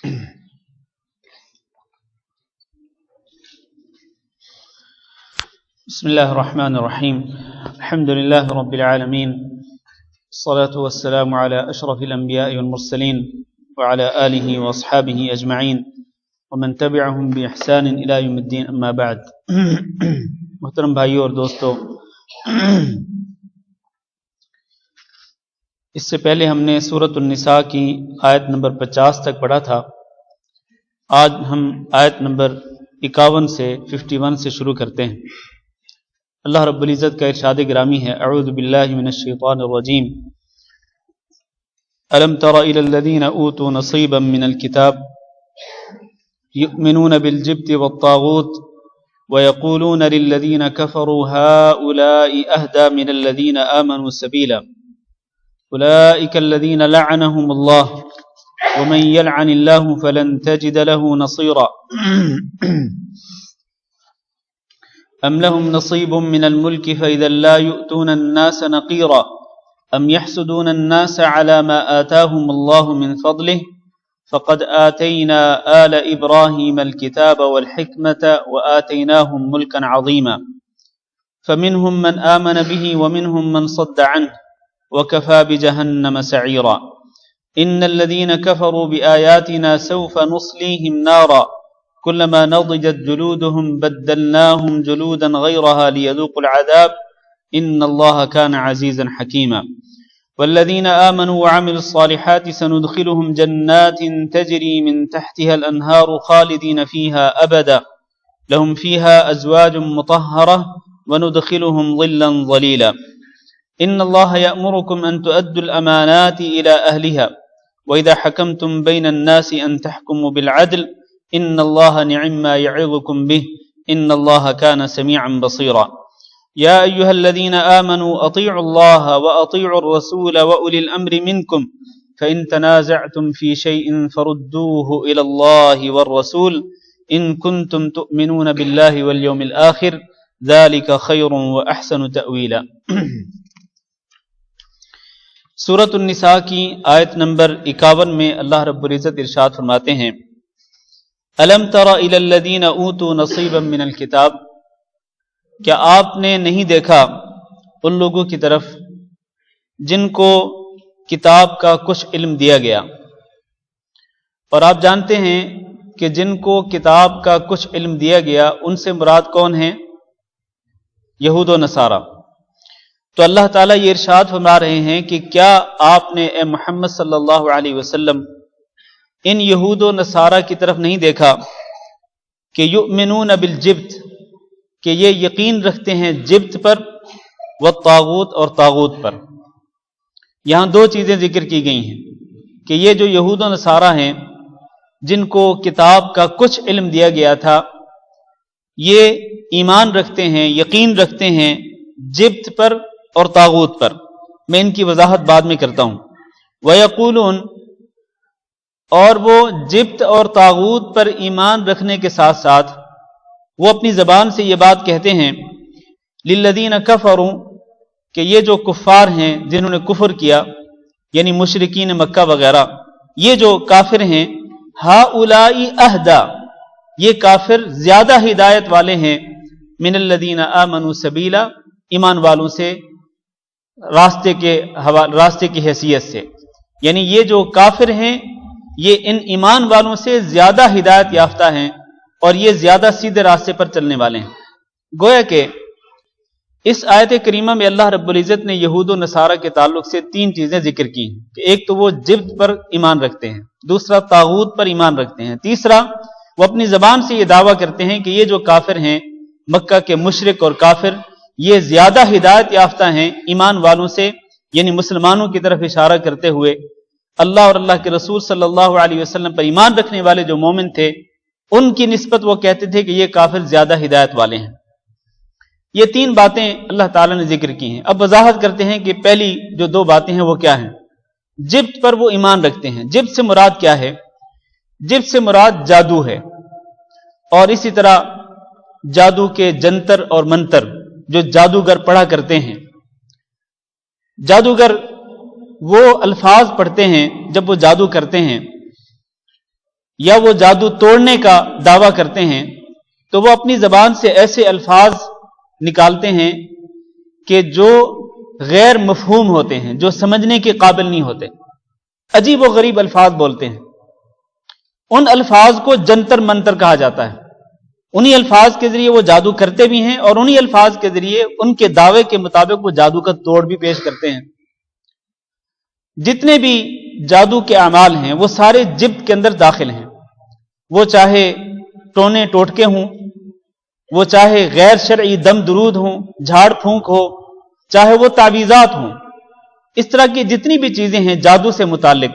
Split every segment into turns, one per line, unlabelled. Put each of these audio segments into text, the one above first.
بسم الله الرحمن الرحيم. الحمد لله رب العالمين، الصلاة والسلام على أشرف الأنبياء والمرسلين وعلى آله وأصحابه أجمعين ومن تبعهم بإحسان إلى يوم الدين، أما بعد. محترم بھائیو اور دوستو، اس سے پہلے ہم نے سورۃ النساء کی آیت نمبر 50 تک پڑھا تھا. آج ہم آیت نمبر 51 سے 51 سے شروع کرتے ہیں. اللہ رب العزت کا ارشاد گرامی ہے: اعوذ باللہ من الشیطان الرجیم. الم تر الى الذین اوتوا نصیبا من الکتاب یؤمنون بالجبت والطاغوت ويقولون للذین كفروا هؤلاء اهدى من الذین آمنوا سبیلا اولئک الذین لعنهم الله ومن يلعن الله فلن تجد له نصيرا أم لهم نصيب من الملك فإذا لا يؤتون الناس نقيرا أم يحسدون الناس على ما آتاهم الله من فضله فقد آتينا آل إبراهيم الكتاب والحكمة وآتيناهم ملكا عظيما فمنهم من آمن به ومنهم من صد عنه وكفى بجهنم سعيرا إن الذين كفروا بآياتنا سوف نصليهم نارا كلما نضجت جلودهم بدلناهم جلودا غيرها ليذوقوا العذاب إن الله كان عزيزا حكيما والذين آمنوا وعملوا الصالحات سندخلهم جنات تجري من تحتها الأنهار خالدين فيها أبدا لهم فيها أزواج مطهرة وندخلهم ظلا ظليلا إن الله يأمركم أن تؤدوا الأمانات إلى أهلها وإذا حكمتم بين الناس أن تحكموا بالعدل إن الله نعم ما يعظكم به إن الله كان سميعا بصيرا يا أيها الذين آمنوا أطيعوا الله وأطيعوا الرسول وأولي الأمر منكم فإن تنازعتم في شيء فردوه إلى الله والرسول إن كنتم تؤمنون بالله واليوم الآخر ذلك خير وأحسن تأويلا. سورۃ النساء کی آیت نمبر 51 میں اللہ رب العزت ارشاد فرماتے ہیں: الم تر الی الذین اوتوا نصیبا من الکتاب، کیا آپ نے نہیں دیکھا ان لوگوں کی طرف جن کو کتاب کا کچھ علم دیا گیا. اور آپ جانتے ہیں کہ جن کو کتاب کا کچھ علم دیا گیا ان سے مراد کون ہیں؟ یہود و نصارہ. تو اللہ تعالیٰ یہ ارشاد فرما رہے ہیں کہ کیا آپ نے اے محمد صلی اللہ علیہ وسلم ان یہود و نصارہ کی طرف نہیں دیکھا کہ یؤمنون بالجبت، کہ یہ یقین رکھتے ہیں جبت پر، والطاغوت اور طاغوت پر. یہاں دو چیزیں ذکر کی گئی ہیں کہ یہ جو یہود و نصارہ ہیں جن کو کتاب کا کچھ علم دیا گیا تھا، یہ ایمان رکھتے ہیں، یقین رکھتے ہیں جبت پر اور طاغوت پر. میں ان کی وضاحت بعد میں کرتا ہوں. وَيَقُولُونَ، اور وہ جبت اور طاغوت پر ایمان رکھنے کے ساتھ ساتھ وہ اپنی زبان سے یہ بات کہتے ہیں للذین کفروا، کہ یہ جو کفار ہیں جنہوں نے کفر کیا، یعنی مشرکین مکہ وغیرہ، یہ جو کافر ہیں، ہؤلاء اہدی، یہ کافر زیادہ ہدایت والے ہیں، من الذین آمنوا سبیلا، ایمان والوں سے راستے کی حیثیت سے. یعنی یہ جو کافر ہیں یہ ان ایمان والوں سے زیادہ ہدایت یافتہ ہیں اور یہ زیادہ سیدھے راستے پر چلنے والے ہیں. گویا کہ اس آیت کریمہ میں اللہ رب العزت نے یہود و نصارہ کے تعلق سے تین چیزیں ذکر کی ہیں کہ ایک تو وہ جبت پر ایمان رکھتے ہیں، دوسرا طاغوت پر ایمان رکھتے ہیں، تیسرا وہ اپنی زبان سے یہ دعویٰ کرتے ہیں کہ یہ جو کافر ہیں، مکہ کے مشرک اور کافر، یہ زیادہ ہدایت یافتہ ہیں ایمان والوں سے، یعنی مسلمانوں کی طرف اشارہ کرتے ہوئے اللہ اور اللہ کے رسول صلی اللہ علیہ وسلم پر ایمان رکھنے والے جو مومن تھے ان کی نسبت وہ کہتے تھے کہ یہ کافر زیادہ ہدایت والے ہیں. یہ تین باتیں اللہ تعالیٰ نے ذکر کی ہیں. اب وضاحت کرتے ہیں کہ پہلی جو دو باتیں ہیں وہ کیا ہیں. جبت پر وہ ایمان رکھتے ہیں. جبت سے مراد کیا ہے؟ جبت سے مراد جادو ہے، اور اسی طرح جادو کے جنتر اور منتر جو جادوگر پڑھا کرتے ہیں. جادوگر وہ الفاظ پڑھتے ہیں جب وہ جادو کرتے ہیں، یا وہ جادو توڑنے کا دعویٰ کرتے ہیں تو وہ اپنی زبان سے ایسے الفاظ نکالتے ہیں کہ جو غیر مفہوم ہوتے ہیں، جو سمجھنے کے قابل نہیں ہوتے، عجیب و غریب الفاظ بولتے ہیں۔ ان الفاظ کو جنتر منتر کہا جاتا ہے۔ انہی الفاظ کے ذریعے وہ جادو کرتے بھی ہیں اور انہی الفاظ کے ذریعے ان کے دعوے کے مطابق وہ جادو کا توڑ بھی پیش کرتے ہیں۔ جتنے بھی جادو کے اعمال ہیں وہ سارے جبت کے اندر داخل ہیں، وہ چاہے ٹونے ٹوٹکے ہوں، وہ چاہے غیر شرعی دم درود ہوں، جھاڑ پھونک ہو، چاہے وہ تعویذات ہوں، اس طرح کی جتنی بھی چیزیں ہیں جادو سے متعلق،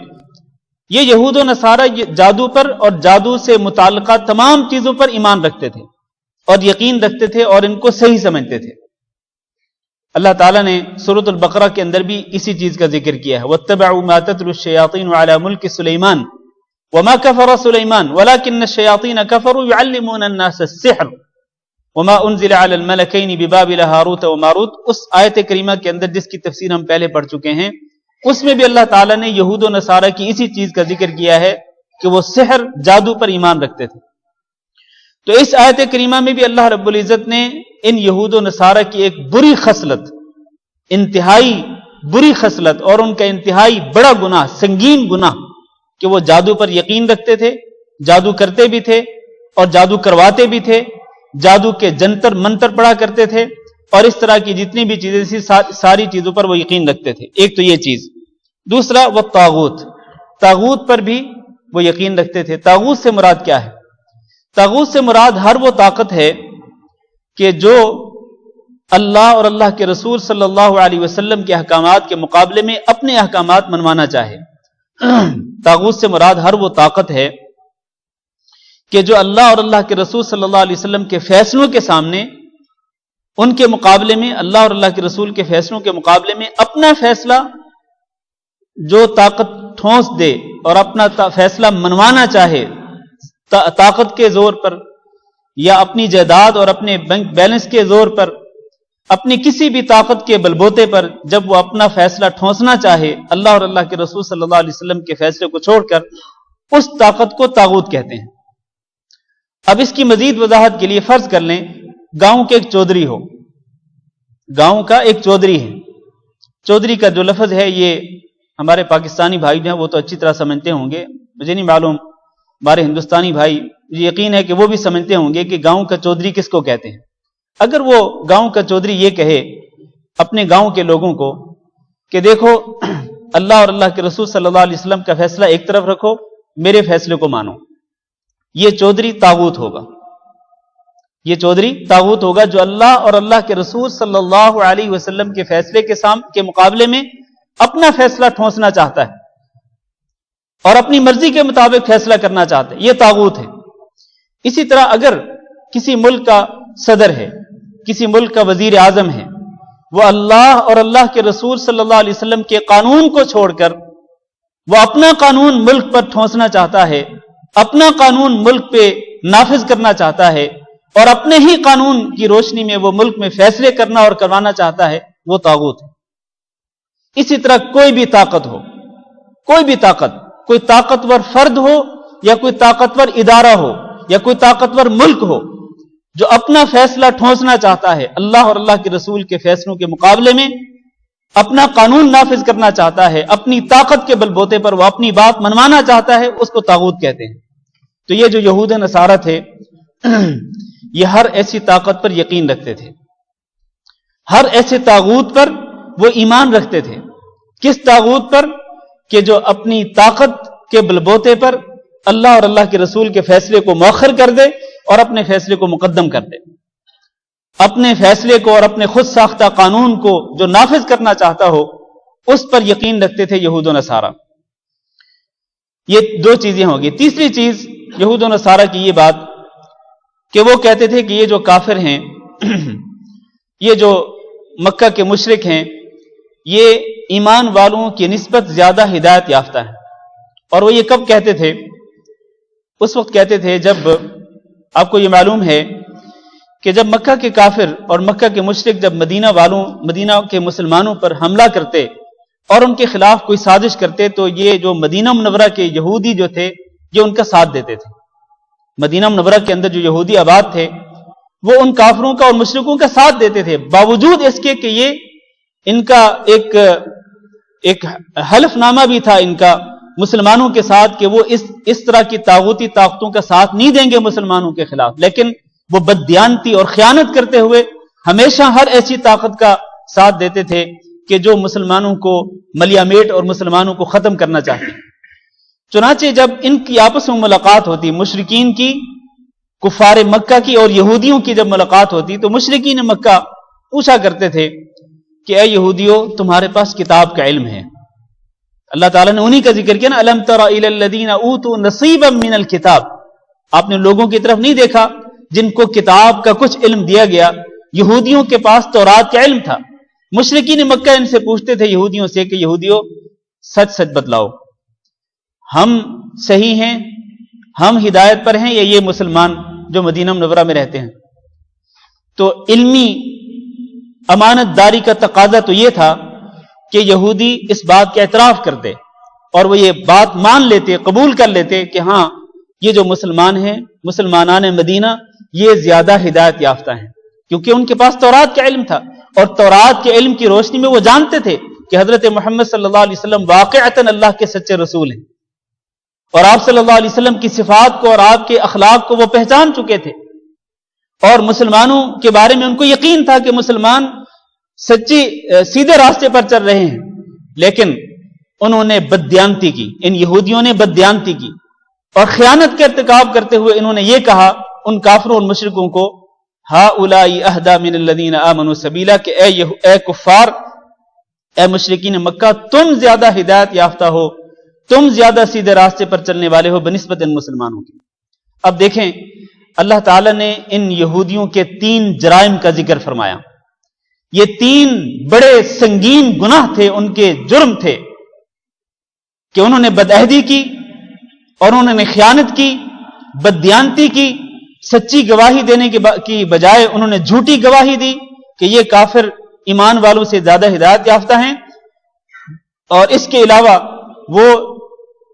یہ یہود و نصارہ جادو پر اور جادو سے متعلقہ تمام چیزوں پر ایمان رکھتے تھے اور یقین رکھتے تھے اور ان کو صحیح سمجھتے تھے۔ اللہ تعالیٰ نے سورۃ البقرہ کے اندر بھی اسی چیز کا ذکر کیا ہے، وَاتَّبَعُوا مَا تَتْلُو الشَّيَاطِينُ عَلَى مُلْكِ سُلَيْمَانَ وَمَا كَفَرَ سُلَيْمَانُ وَلَكِنَّ الشَّيَاطِينَ كَفَرُوا يُعَلِّمُونَ النَّاسَ السِّحْرَ وَمَا أُنزِلَ عَلَى الْمَلَكَيْنِ بِبَابِلَ هَارُوتَ وَمَارُوتَ۔ اس آیت کریمہ کے اندر جس کی تفسیر ہم پہلے پڑھ چکے ہیں، اس میں بھی اللہ تعالیٰ نے یہود و نصارہ کی اسی چیز کا ذکر کیا ہے کہ وہ سحر جادو پر ایمان رکھتے تھے۔ تو اس آیت کریمہ میں بھی اللہ رب العزت نے ان یہود و نصارہ کی ایک بری خصلت، انتہائی بری خصلت اور ان کا انتہائی بڑا گناہ، سنگین گناہ، کہ وہ جادو پر یقین رکھتے تھے، جادو کرتے بھی تھے اور جادو کرواتے بھی تھے، جادو کے جنتر منتر پڑھا کرتے تھے اور اس طرح کی جتنی بھی چیزیں تھیں ساری چیزوں پر وہ یقین رکھتے تھے۔ ایک تو یہ چیز، دوسرا وہ طاغوت، طاغوت پر بھی وہ یقین رکھتے تھے۔ طاغوت سے مراد کیا ہے؟ طاغوت سے مراد ہر وہ طاقت ہے کہ جو اللہ اور اللہ کے رسول صلی اللہ علیہ وسلم کے احکامات کے مقابلے میں اپنے احکامات منوانا چاہے۔ طاغوت سے مراد ہر وہ طاقت ہے کہ جو اللہ اور اللہ کے رسول صلی اللہ علیہ وسلم کے فیصلوں کے سامنے، ان کے مقابلے میں، اللہ اور اللہ کے رسول کے فیصلوں کے مقابلے میں اپنا فیصلہ جو طاقت ٹھونس دے اور اپنا فیصلہ منوانا چاہے طاقت کے زور پر یا اپنی جائیداد اور اپنے بینک بیلنس کے زور پر، اپنی کسی بھی طاقت کے بلبوتے پر جب وہ اپنا فیصلہ ٹھونسنا چاہے اللہ اور اللہ کے رسول صلی اللہ علیہ وسلم کے فیصلے کو چھوڑ کر، اس طاقت کو طاغوت کہتے ہیں۔ اب اس کی مزید وضاحت کے لیے فرض کر لیں گاؤں کے ایک چودھری ہو، گاؤں کا ایک چودھری ہے۔ چودھری کا جو لفظ ہے یہ ہمارے پاکستانی بھائی جو ہیں وہ تو اچھی طرح سمجھتے ہوں گے، مجھے نہیں معلوم ہمارے ہندوستانی بھائی، مجھے یقین ہے کہ وہ بھی سمجھتے ہوں گے کہ گاؤں کا چودھری کس کو کہتے ہیں۔ اگر وہ گاؤں کا چودھری یہ کہے اپنے گاؤں کے لوگوں کو کہ دیکھو اللہ اور اللہ کے رسول صلی اللہ علیہ وسلم کا فیصلہ ایک طرف رکھو، میرے فیصلے کو مانو، یہ چودھری طاغوت ہوگا۔ یہ چودھری طاغوت ہوگا جو اللہ اور اللہ کے رسول صلی اللہ علیہ وسلم کے فیصلے کے مقابلے میں اپنا فیصلہ ٹھونسنا چاہتا ہے اور اپنی مرضی کے مطابق فیصلہ کرنا چاہتا ہے، یہ طاغوت ہے۔ اسی طرح اگر کسی ملک کا صدر ہے، کسی ملک کا وزیر اعظم ہے، وہ اللہ اور اللہ کے رسول صلی اللہ علیہ وسلم کے قانون کو چھوڑ کر وہ اپنا قانون ملک پر ٹھونسنا چاہتا ہے، اپنا قانون ملک پہ نافذ کرنا چاہتا ہے اور اپنے ہی قانون کی روشنی میں وہ ملک میں فیصلے کرنا اور کروانا چاہتا ہے، وہ طاغوت ہے۔ اسی طرح کوئی بھی طاقت ہو، کوئی بھی طاقت، کوئی طاقتور فرد ہو یا کوئی طاقتور ادارہ ہو یا کوئی طاقتور ملک ہو جو اپنا فیصلہ ٹھونسنا چاہتا ہے اللہ اور اللہ کے رسول کے فیصلوں کے مقابلے میں، اپنا قانون نافذ کرنا چاہتا ہے، اپنی طاقت کے بلبوتے پر وہ اپنی بات منوانا چاہتا ہے، اس کو طاغوت کہتے ہیں۔ تو یہ جو یہود نصارہ تھے یہ ہر ایسی طاقت پر یقین رکھتے تھے، ہر ایسے طاغوت پر وہ ایمان رکھتے تھے۔ کس طاغوت پر؟ کہ جو اپنی طاقت کے بلبوتے پر اللہ اور اللہ کے رسول کے فیصلے کو مؤخر کر دے اور اپنے فیصلے کو مقدم کر دے، اپنے فیصلے کو اور اپنے خود ساختہ قانون کو جو نافذ کرنا چاہتا ہو اس پر یقین رکھتے تھے یہود و نصارہ۔ یہ دو چیزیں ہوں گی۔ تیسری چیز یہود و نصارہ کی یہ بات کہ وہ کہتے تھے کہ یہ جو کافر ہیں، یہ جو مکہ کے مشرک ہیں، یہ ایمان والوں کی نسبت زیادہ ہدایت یافتہ ہیں۔ اور وہ یہ کب کہتے تھے؟ اس وقت کہتے تھے جب آپ کو یہ معلوم ہے کہ جب مکہ کے کافر اور مکہ کے مشرک جب مدینہ کے مسلمانوں پر حملہ کرتے اور ان کے خلاف کوئی سازش کرتے تو یہ جو مدینہ منورہ کے یہودی جو تھے یہ ان کا ساتھ دیتے تھے۔ مدینہ منورہ کے اندر جو یہودی آباد تھے وہ ان کافروں کا اور مشرکوں کا ساتھ دیتے تھے، باوجود اس کے کہ یہ ان کا ایک حلف نامہ بھی تھا ان کا مسلمانوں کے ساتھ کہ وہ اس طرح کی طاغوتی طاقتوں کا ساتھ نہیں دیں گے مسلمانوں کے خلاف، لیکن وہ بددیانتی اور خیانت کرتے ہوئے ہمیشہ ہر ایسی طاقت کا ساتھ دیتے تھے کہ جو مسلمانوں کو ملیا میٹ اور مسلمانوں کو ختم کرنا چاہتے ہیں۔ چنانچہ جب ان کی آپس میں ملاقات ہوتی، مشرکین کی، کفار مکہ کی اور یہودیوں کی جب ملاقات ہوتی تو مشرکین مکہ پوچھا کرتے تھے کہ اے یہودیوں تمہارے پاس کتاب کا علم ہے۔ اللہ تعالیٰ نے انہی کا ذکر کیا نا، الم تر الی الذین اوتوا نصیبا من الکتاب، آپ نے لوگوں کی طرف نہیں دیکھا جن کو کتاب کا کچھ علم دیا گیا۔ یہودیوں کے پاس تورات کا علم تھا۔ مشرکین مکہ ان سے پوچھتے تھے یہودیوں سے کہ یہودیوں سچ سچ بتلاؤ، ہم صحیح ہیں، ہم ہدایت پر ہیں، یا یہ مسلمان جو مدینہ منورہ میں رہتے ہیں؟ تو علمی امانت داری کا تقاضا تو یہ تھا کہ یہودی اس بات کا اعتراف کرتے اور وہ یہ بات مان لیتے، قبول کر لیتے کہ ہاں یہ جو مسلمان ہیں، مسلمانان مدینہ، یہ زیادہ ہدایت یافتہ ہیں، کیونکہ ان کے پاس تورات کا علم تھا، اور تورات کے علم کی روشنی میں وہ جانتے تھے کہ حضرت محمد صلی اللہ علیہ وسلم واقعتاً اللہ کے سچے رسول ہیں، اور آپ صلی اللہ علیہ وسلم کی صفات کو اور آپ کے اخلاق کو وہ پہچان چکے تھے، اور مسلمانوں کے بارے میں ان کو یقین تھا کہ مسلمان سیدھے راستے پر چل رہے ہیں، لیکن انہوں نے بددیانتی کی، ان یہودیوں نے بددیانتی کی اور خیانت کا ارتکاب کرتے ہوئے انہوں نے یہ کہا ان کافروں اور مشرکوں کو، ہؤلاء اہدی من الذین آمنوا سبیلا، کہ اے کفار، اے مشرکین مکہ، تم زیادہ ہدایت یافتہ ہو، تم زیادہ سیدھے راستے پر چلنے والے ہو بنسبت ان مسلمانوں کی۔ اب دیکھیں اللہ تعالیٰ نے ان یہودیوں کے 3 جرائم کا ذکر فرمایا۔ یہ 3 بڑے سنگین گناہ تھے، ان کے جرم تھے کہ انہوں نے بدعہدی کی اور انہوں نے خیانت کی، بددیانتی کی، سچی گواہی دینے کی بجائے انہوں نے جھوٹی گواہی دی کہ یہ کافر ایمان والوں سے زیادہ ہدایت یافتہ ہیں، اور اس کے علاوہ وہ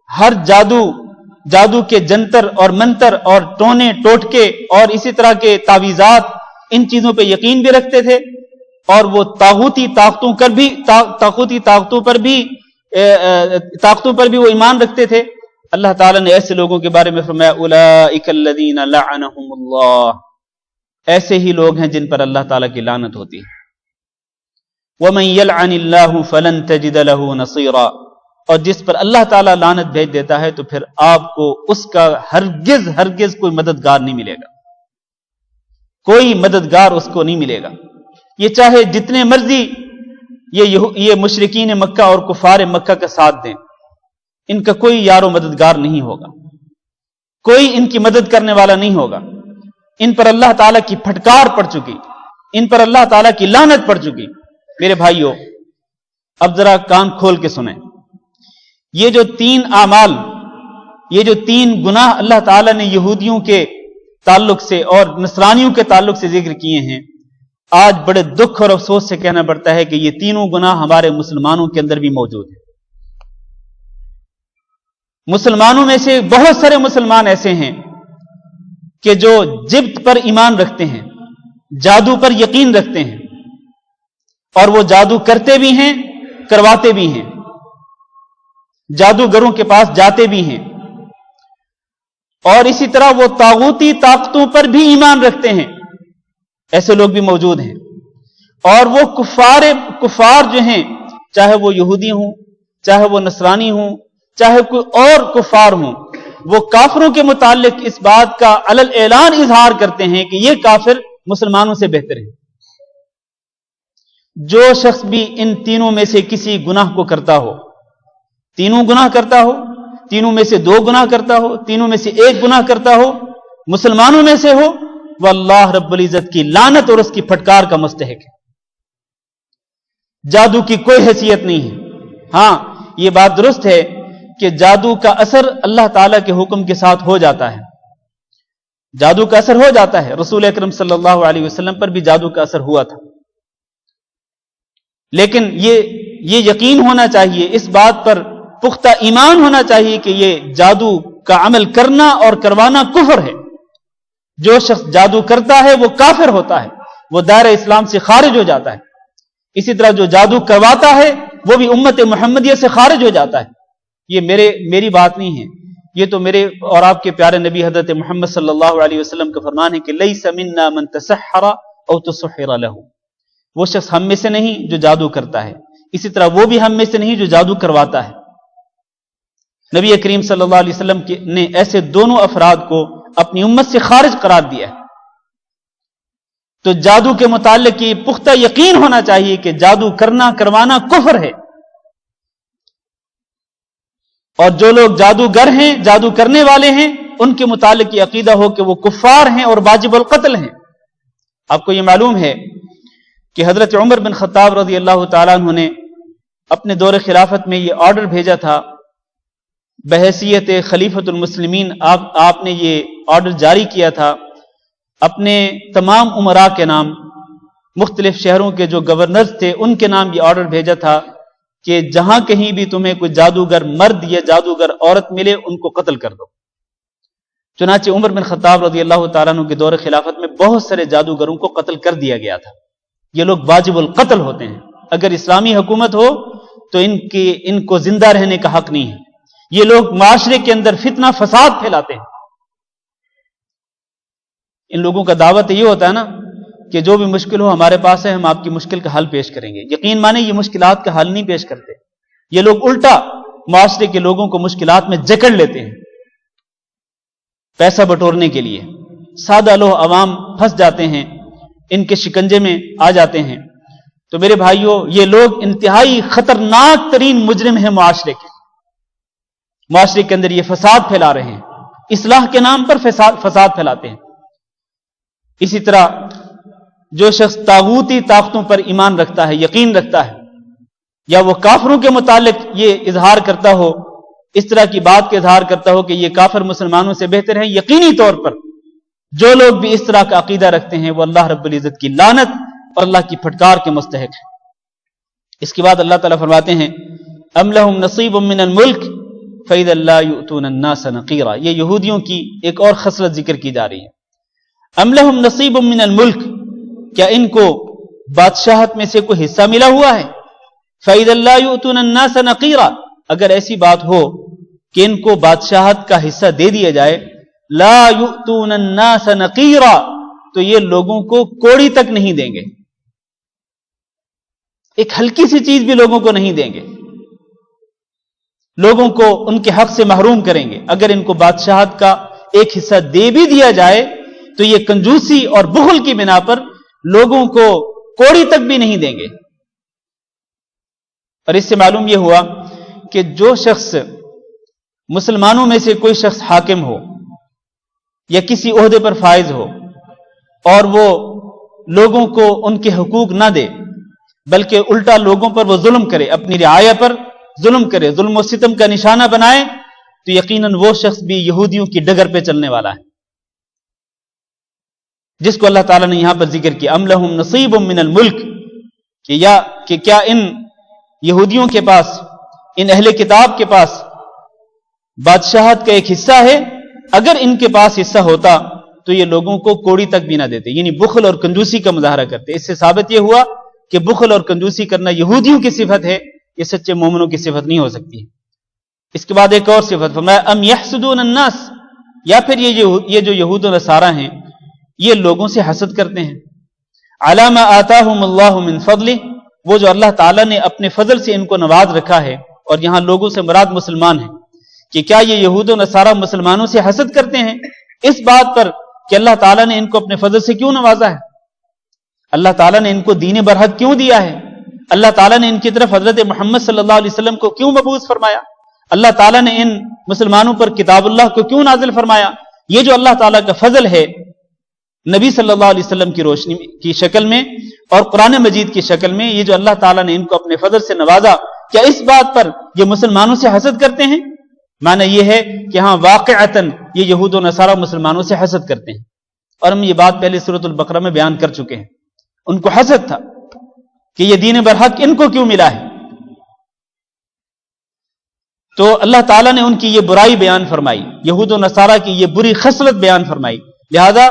ہر جادو کے جنتر اور منتر اور ٹونے ٹوٹکے اور اسی طرح کے تعویذات، ان چیزوں پہ یقین بھی رکھتے تھے، اور وہ طاغوتی طاقتوں پر بھی وہ ایمان رکھتے تھے۔ اللہ تعالیٰ نے ایسے لوگوں کے بارے میں فرمایا اولئک الذین لعنہم اللہ، ایسے ہی لوگ ہیں جن پر اللہ تعالیٰ کی لعنت ہوتی ہے۔ ومن یلعن اللہ فلن تجد له نصیرا، اور جس پر اللہ تعالیٰ لعنت بھیج دیتا ہے تو پھر آپ کو اس کا ہرگز کوئی مددگار نہیں ملے گا، کوئی مددگار اس کو نہیں ملے گا، یہ چاہے جتنے مرضی یہ مشرکین مکہ اور کفار مکہ کا ساتھ دیں، ان کا کوئی یار و مددگار نہیں ہوگا، کوئی ان کی مدد کرنے والا نہیں ہوگا۔ ان پر اللہ تعالیٰ کی پھٹکار پڑ چکی، ان پر اللہ تعالیٰ کی لعنت پڑ چکی۔ میرے بھائیوں، اب ذرا کان کھول کے سنیں، یہ جو 3 اعمال، یہ جو 3 گناہ اللہ تعالیٰ نے یہودیوں کے تعلق سے اور نصرانیوں کے تعلق سے ذکر کیے ہیں، آج بڑے دکھ اور افسوس سے کہنا پڑتا ہے کہ یہ تینوں گناہ ہمارے مسلمانوں کے اندر بھی موجود ہیں۔ مسلمانوں میں سے بہت سارے مسلمان ایسے ہیں کہ جو جبت پر ایمان رکھتے ہیں، جادو پر یقین رکھتے ہیں، اور وہ جادو کرتے بھی ہیں، کرواتے بھی ہیں، جادوگروں کے پاس جاتے بھی ہیں، اور اسی طرح وہ طاغوتی طاقتوں پر بھی ایمان رکھتے ہیں، ایسے لوگ بھی موجود ہیں۔ اور وہ کفار جو ہیں، چاہے وہ یہودی ہوں، چاہے وہ نصرانی ہوں، چاہے کوئی اور کفار ہوں، وہ کافروں کے متعلق اس بات کا علل اعلان اظہار کرتے ہیں کہ یہ کافر مسلمانوں سے بہتر ہے۔ جو شخص بھی ان تینوں میں سے کسی گناہ کو کرتا ہو، تینوں گناہ کرتا ہو، تینوں میں سے 2 گناہ کرتا ہو، تینوں میں سے 1 گناہ کرتا ہو، مسلمانوں میں سے ہو، وہ اللہ رب العزت کی لعنت اور اس کی پھٹکار کا مستحق ہے۔ جادو کی کوئی حیثیت نہیں ہے۔ ہاں، یہ بات درست ہے کہ جادو کا اثر اللہ تعالیٰ کے حکم کے ساتھ ہو جاتا ہے، جادو کا اثر ہو جاتا ہے، رسول اکرم صلی اللہ علیہ وسلم پر بھی جادو کا اثر ہوا تھا، لیکن یہ یقین ہونا چاہیے، اس بات پر پختہ ایمان ہونا چاہیے کہ یہ جادو کا عمل کرنا اور کروانا کفر ہے. جو شخص جادو کرتا ہے وہ کافر ہوتا ہے، وہ دائرہ اسلام سے خارج ہو جاتا ہے. اسی طرح جو جادو کرواتا ہے وہ بھی امت محمدیہ سے خارج ہو جاتا ہے. یہ میری بات نہیں ہے، یہ تو میرے اور آپ کے پیارے نبی حضرت محمد صلی اللہ علیہ وسلم کا فرمان ہے کہ لیس منا من تسحر او تسحر له. وہ شخص ہم میں سے نہیں جو جادو کرتا ہے، اسی طرح وہ بھی ہم میں سے نہیں جو جادو کرواتا ہے. نبی کریم صلی اللہ علیہ وسلم نے ایسے دونوں افراد کو اپنی امت سے خارج قرار دیا ہے. تو جادو کے متعلق یہ پختہ یقین ہونا چاہیے کہ جادو کرنا کروانا کفر ہے، اور جو لوگ جادوگر ہیں، جادو کرنے والے ہیں، ان کے متعلق یہ عقیدہ ہو کہ وہ کفار ہیں اور واجب القتل ہیں. آپ کو یہ معلوم ہے کہ حضرت عمر بن خطاب رضی اللہ تعالیٰ عنہ نے اپنے دور خلافت میں یہ آرڈر بھیجا تھا بحیثیت خلیفۃ المسلمین. آپ نے یہ آرڈر جاری کیا تھا اپنے تمام امراء کے نام، مختلف شہروں کے جو گورنرز تھے ان کے نام یہ آرڈر بھیجا تھا کہ جہاں کہیں بھی تمہیں کوئی جادوگر مرد یا جادوگر عورت ملے ان کو قتل کر دو. چنانچہ عمر بن خطاب رضی اللہ تعالیٰ عنہ کے دور خلافت میں بہت سارے جادوگروں کو قتل کر دیا گیا تھا. یہ لوگ واجب القتل ہوتے ہیں. اگر اسلامی حکومت ہو تو ان کو زندہ رہنے کا حق نہیں ہے. یہ لوگ معاشرے کے اندر فتنہ فساد پھیلاتے ہیں. ان لوگوں کا دعوت یہ ہوتا ہے نا کہ جو بھی مشکل ہو ہمارے پاس ہے، ہم آپ کی مشکل کا حل پیش کریں گے. یقین مانیں یہ مشکلات کا حل نہیں پیش کرتے. یہ لوگ الٹا معاشرے کے لوگوں کو مشکلات میں جکڑ لیتے ہیں پیسہ بٹورنے کے لیے. سادہ لوگ عوام پھنس جاتے ہیں، ان کے شکنجے میں آ جاتے ہیں. تو میرے بھائیوں، یہ لوگ انتہائی خطرناک ترین مجرم ہیں معاشرے کے اندر. یہ فساد پھیلا رہے ہیں، اصلاح کے نام پر فساد پھیلاتے ہیں. اسی طرح جو شخص طاغوتی طاقتوں پر ایمان رکھتا ہے، یقین رکھتا ہے، یا وہ کافروں کے متعلق یہ اظہار کرتا ہو، اس طرح کی بات کا اظہار کرتا ہو کہ یہ کافر مسلمانوں سے بہتر ہیں، یقینی طور پر جو لوگ بھی اس طرح کا عقیدہ رکھتے ہیں وہ اللہ رب العزت کی لعنت اور اللہ کی پھٹکار کے مستحق ہیں. اس کے بعد اللہ تعالیٰ فرماتے ہیں ام لہم نصیب من الملک فإذا لا يؤتون الناس نقیرا. یہ یہودیوں کی ایک اور خصلت ذکر کی جا رہی ہے. ام لہم نصیب من الملک، کیا ان کو بادشاہت میں سے کوئی حصہ ملا ہوا ہے؟ فإذا لا يؤتون الناس نقیرا، اگر ایسی بات ہو کہ ان کو بادشاہت کا حصہ دے دیا جائے، لا يؤتون الناس نقیرا، تو یہ لوگوں کو کوڑی تک نہیں دیں گے. ایک ہلکی سی چیز بھی لوگوں کو نہیں دیں گے، لوگوں کو ان کے حق سے محروم کریں گے. اگر ان کو بادشاہت کا ایک حصہ دے بھی دیا جائے تو یہ کنجوسی اور بخل کی بنا پر لوگوں کو کوڑی تک بھی نہیں دیں گے. اور اس سے معلوم یہ ہوا کہ جو شخص مسلمانوں میں سے کوئی شخص حاکم ہو یا کسی عہدے پر فائز ہو اور وہ لوگوں کو ان کے حقوق نہ دے بلکہ الٹا لوگوں پر وہ ظلم کرے، اپنی رعایا پر ظلم کرے، ظلم و ستم کا نشانہ بنائے، تو یقیناً وہ شخص بھی یہودیوں کی ڈگر پہ چلنے والا ہے، جس کو اللہ تعالیٰ نے یہاں پر ذکر کیا ام لہم نصیب من الملک، کہ کیا ان یہودیوں کے پاس، ان اہل کتاب کے پاس بادشاہت کا ایک حصہ ہے؟ اگر ان کے پاس حصہ ہوتا تو یہ لوگوں کو کوڑی تک بھی نہ دیتے، یعنی بخل اور کنجوسی کا مظاہرہ کرتے. اس سے ثابت یہ ہوا کہ بخل اور کنجوسی کرنا یہودیوں کی صفت ہے، یہ سچے مومنوں کی صفت نہیں ہو سکتی. اس کے بعد ایک اور صفت فرمایا ام یحسدون الناس، یا پھر یہ جو یہود و نصارہ ہیں یہ لوگوں سے حسد کرتے ہیں. علی ما آتاہم اللہ من فضلہ، وہ جو اللہ تعالیٰ نے اپنے فضل سے ان کو نواز رکھا ہے، اور یہاں لوگوں سے مراد مسلمان ہیں، کہ کیا یہ یہود و نصارہ مسلمانوں سے حسد کرتے ہیں اس بات پر کہ اللہ تعالیٰ نے ان کو اپنے فضل سے کیوں نوازا ہے، اللہ تعالیٰ نے ان کو دین برحق کیوں دیا ہے، اللہ تعالیٰ نے ان کی طرف حضرت محمد صلی اللہ علیہ وسلم کو کیوں مبعوث فرمایا، اللہ تعالیٰ نے ان مسلمانوں پر کتاب اللہ کو کیوں نازل فرمایا. یہ جو اللہ تعالیٰ کا فضل ہے نبی صلی اللہ علیہ وسلم کی روشنی کی شکل میں اور قرآن مجید کی شکل میں، یہ جو اللہ تعالیٰ نے ان کو اپنے فضل سے نوازا، کیا اس بات پر یہ مسلمانوں سے حسد کرتے ہیں؟ معنی یہ ہے کہ ہاں واقعتاً یہ یہود و نصارہ مسلمانوں سے حسد کرتے ہیں، اور ہم یہ بات پہلے سورۃ البقرہ میں بیان کر چکے ہیں. ان کو حسد تھا کہ یہ دین برحق ان کو کیوں ملا ہے. تو اللہ تعالیٰ نے ان کی یہ برائی بیان فرمائی، یہود و نصارہ کی یہ بری خصلت بیان فرمائی، لہذا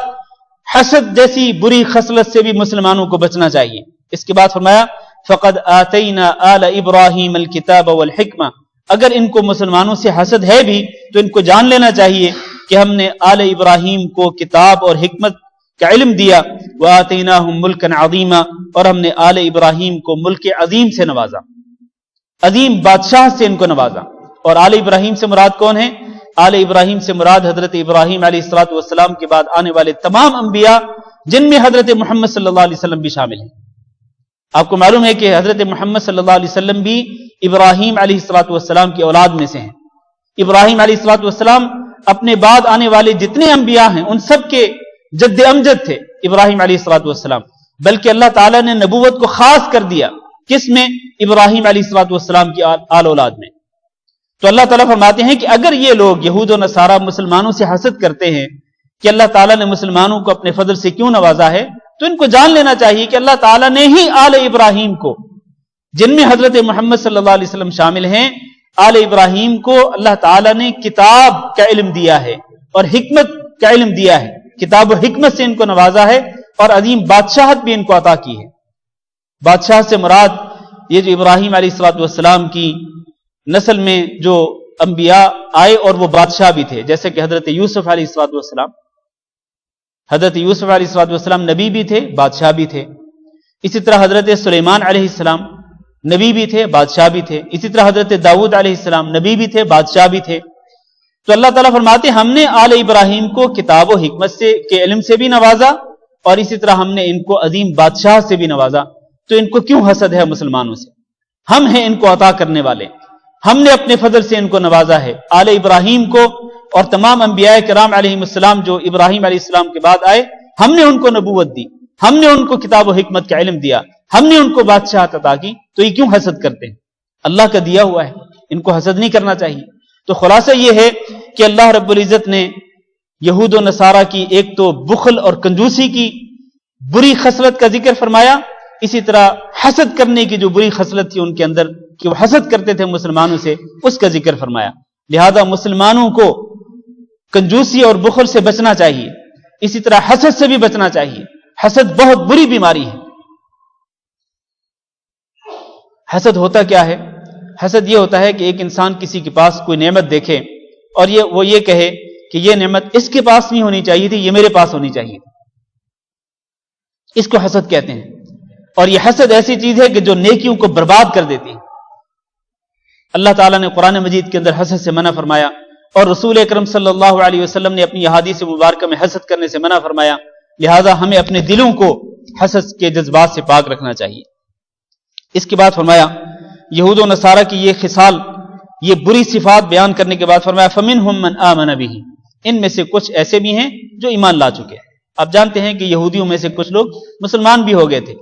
حسد جیسی بری خصلت سے بھی مسلمانوں کو بچنا چاہیے۔ اس کے بعد فرمایا فقد آتینا آل ابراہیم الکتاب والحکمہ، اگر ان کو مسلمانوں سے حسد ہے بھی تو ان کو جان لینا چاہیے کہ ہم نے آل ابراہیم کو کتاب اور حکمت کا علم دیا، وآتیناہم ملکا عظیما، اور ہم نے آل ابراہیم کو ملک عظیم سے نوازا، عظیم بادشاہ سے ان کو نوازا۔ اور آل ابراہیم سے مراد کون ہے؟ آل ابراہیم سے مراد حضرت ابراہیم علیہ الصلوۃ والسلام کے بعد آنے والے تمام انبیاء، جن میں حضرت محمد صلی اللہ علیہ وسلم بھی شامل ہیں۔ آپ کو معلوم ہے کہ حضرت محمد صلی اللہ علیہ وسلم بھی ابراہیم علیہ الصلوۃ والسلام کی اولاد میں سے ہیں۔ ابراہیم علیہ الصلوۃ والسلام اپنے بعد آنے والے جتنے انبیاء ہیں ان سب کے جد امجد تھے ابراہیم علیہ الصلوۃ والسلام، بلکہ اللہ تعالیٰ نے نبوت کو خاص کر دیا کس میں؟ ابراہیم علیہ الصلوۃ والسلام کی آل اولاد میں۔ تو اللہ تعالیٰ فرماتے ہیں کہ اگر یہ لوگ یہود و نصارہ مسلمانوں سے حسد کرتے ہیں کہ اللہ تعالیٰ نے مسلمانوں کو اپنے فضل سے کیوں نوازا ہے، تو ان کو جان لینا چاہیے کہ اللہ تعالیٰ نے ہی آل ابراہیم کو، جن میں حضرت محمد صلی اللہ علیہ وسلم شامل ہیں، آل ابراہیم کو اللہ تعالیٰ نے کتاب کا علم دیا ہے اور حکمت کا علم دیا ہے، کتاب و حکمت سے ان کو نوازا ہے اور عظیم بادشاہت بھی ان کو عطا کی ہے۔ بادشاہ سے مراد یہ جو ابراہیم علیہ الصلوۃ والسلام کی نسل میں جو انبیاء آئے اور وہ بادشاہ بھی تھے، جیسے کہ حضرت یوسف علیہ الصلوۃ والسلام، حضرت یوسف علیہ الصلوۃ والسلام نبی بھی تھے، بادشاہ بھی تھے۔ اسی طرح حضرت سلیمان علیہ السلام نبی بھی تھے، بادشاہ بھی تھے۔ اسی طرح حضرت داؤد علیہ السلام نبی بھی تھے، بادشاہ بھی تھے۔ تو اللہ تعالیٰ فرماتے ہیں ہم نے آل ابراہیم کو کتاب و حکمت سے کے علم سے بھی نوازا اور اسی طرح ہم نے ان کو عظیم بادشاہ سے بھی نوازا، تو ان کو کیوں حسد ہے مسلمانوں سے؟ ہم ہیں ان کو عطا کرنے والے، ہم نے اپنے فضل سے ان کو نوازا ہے۔ آل ابراہیم کو اور تمام انبیاء کرام علیہم السلام جو ابراہیم علیہ السلام کے بعد آئے، ہم نے ان کو نبوت دی، ہم نے ان کو کتاب و حکمت کا علم دیا، ہم نے ان کو بادشاہت عطا کی، تو یہ کیوں حسد کرتے ہیں؟ اللہ کا دیا ہوا ہے، ان کو حسد نہیں کرنا چاہیے۔ تو خلاصہ یہ ہے کہ اللہ رب العزت نے یہود و نصارہ کی ایک تو بخل اور کنجوسی کی بری خصلت کا ذکر فرمایا، اسی طرح حسد کرنے کی جو بری خصلت تھی ان کے اندر کہ وہ حسد کرتے تھے مسلمانوں سے، اس کا ذکر فرمایا۔ لہذا مسلمانوں کو کنجوسی اور بخل سے بچنا چاہیے، اسی طرح حسد سے بھی بچنا چاہیے۔ حسد بہت بری بیماری ہے۔ حسد ہوتا کیا ہے؟ حسد یہ ہوتا ہے کہ ایک انسان کسی کے پاس کوئی نعمت دیکھے اور وہ یہ کہے کہ یہ نعمت اس کے پاس نہیں ہونی چاہیے تھی، یہ میرے پاس ہونی چاہیے تھی۔ اس کو حسد کہتے ہیں۔ اور یہ حسد ایسی چیز ہے کہ جو نیکیوں کو برباد کر دیتی ہے۔ اللہ تعالیٰ نے قرآن مجید کے اندر حسد سے منع فرمایا اور رسول اکرم صلی اللہ علیہ وسلم نے اپنی احادیث مبارکہ میں حسد کرنے سے منع فرمایا۔ لہذا ہمیں اپنے دلوں کو حسد کے جذبات سے پاک رکھنا چاہیے۔ اس کے بعد فرمایا یہود و نصارہ کی یہ خصال، یہ بری صفات بیان کرنے کے بعد فرمایا فَمِنْهُمْ مَنْ آمَنَ بِهِ، ان میں سے کچھ ایسے بھی ہیں جو ایمان لا چکے ہیں۔ آپ جانتے ہیں کہ یہودیوں میں سے کچھ لوگ مسلمان بھی ہو گئے تھے۔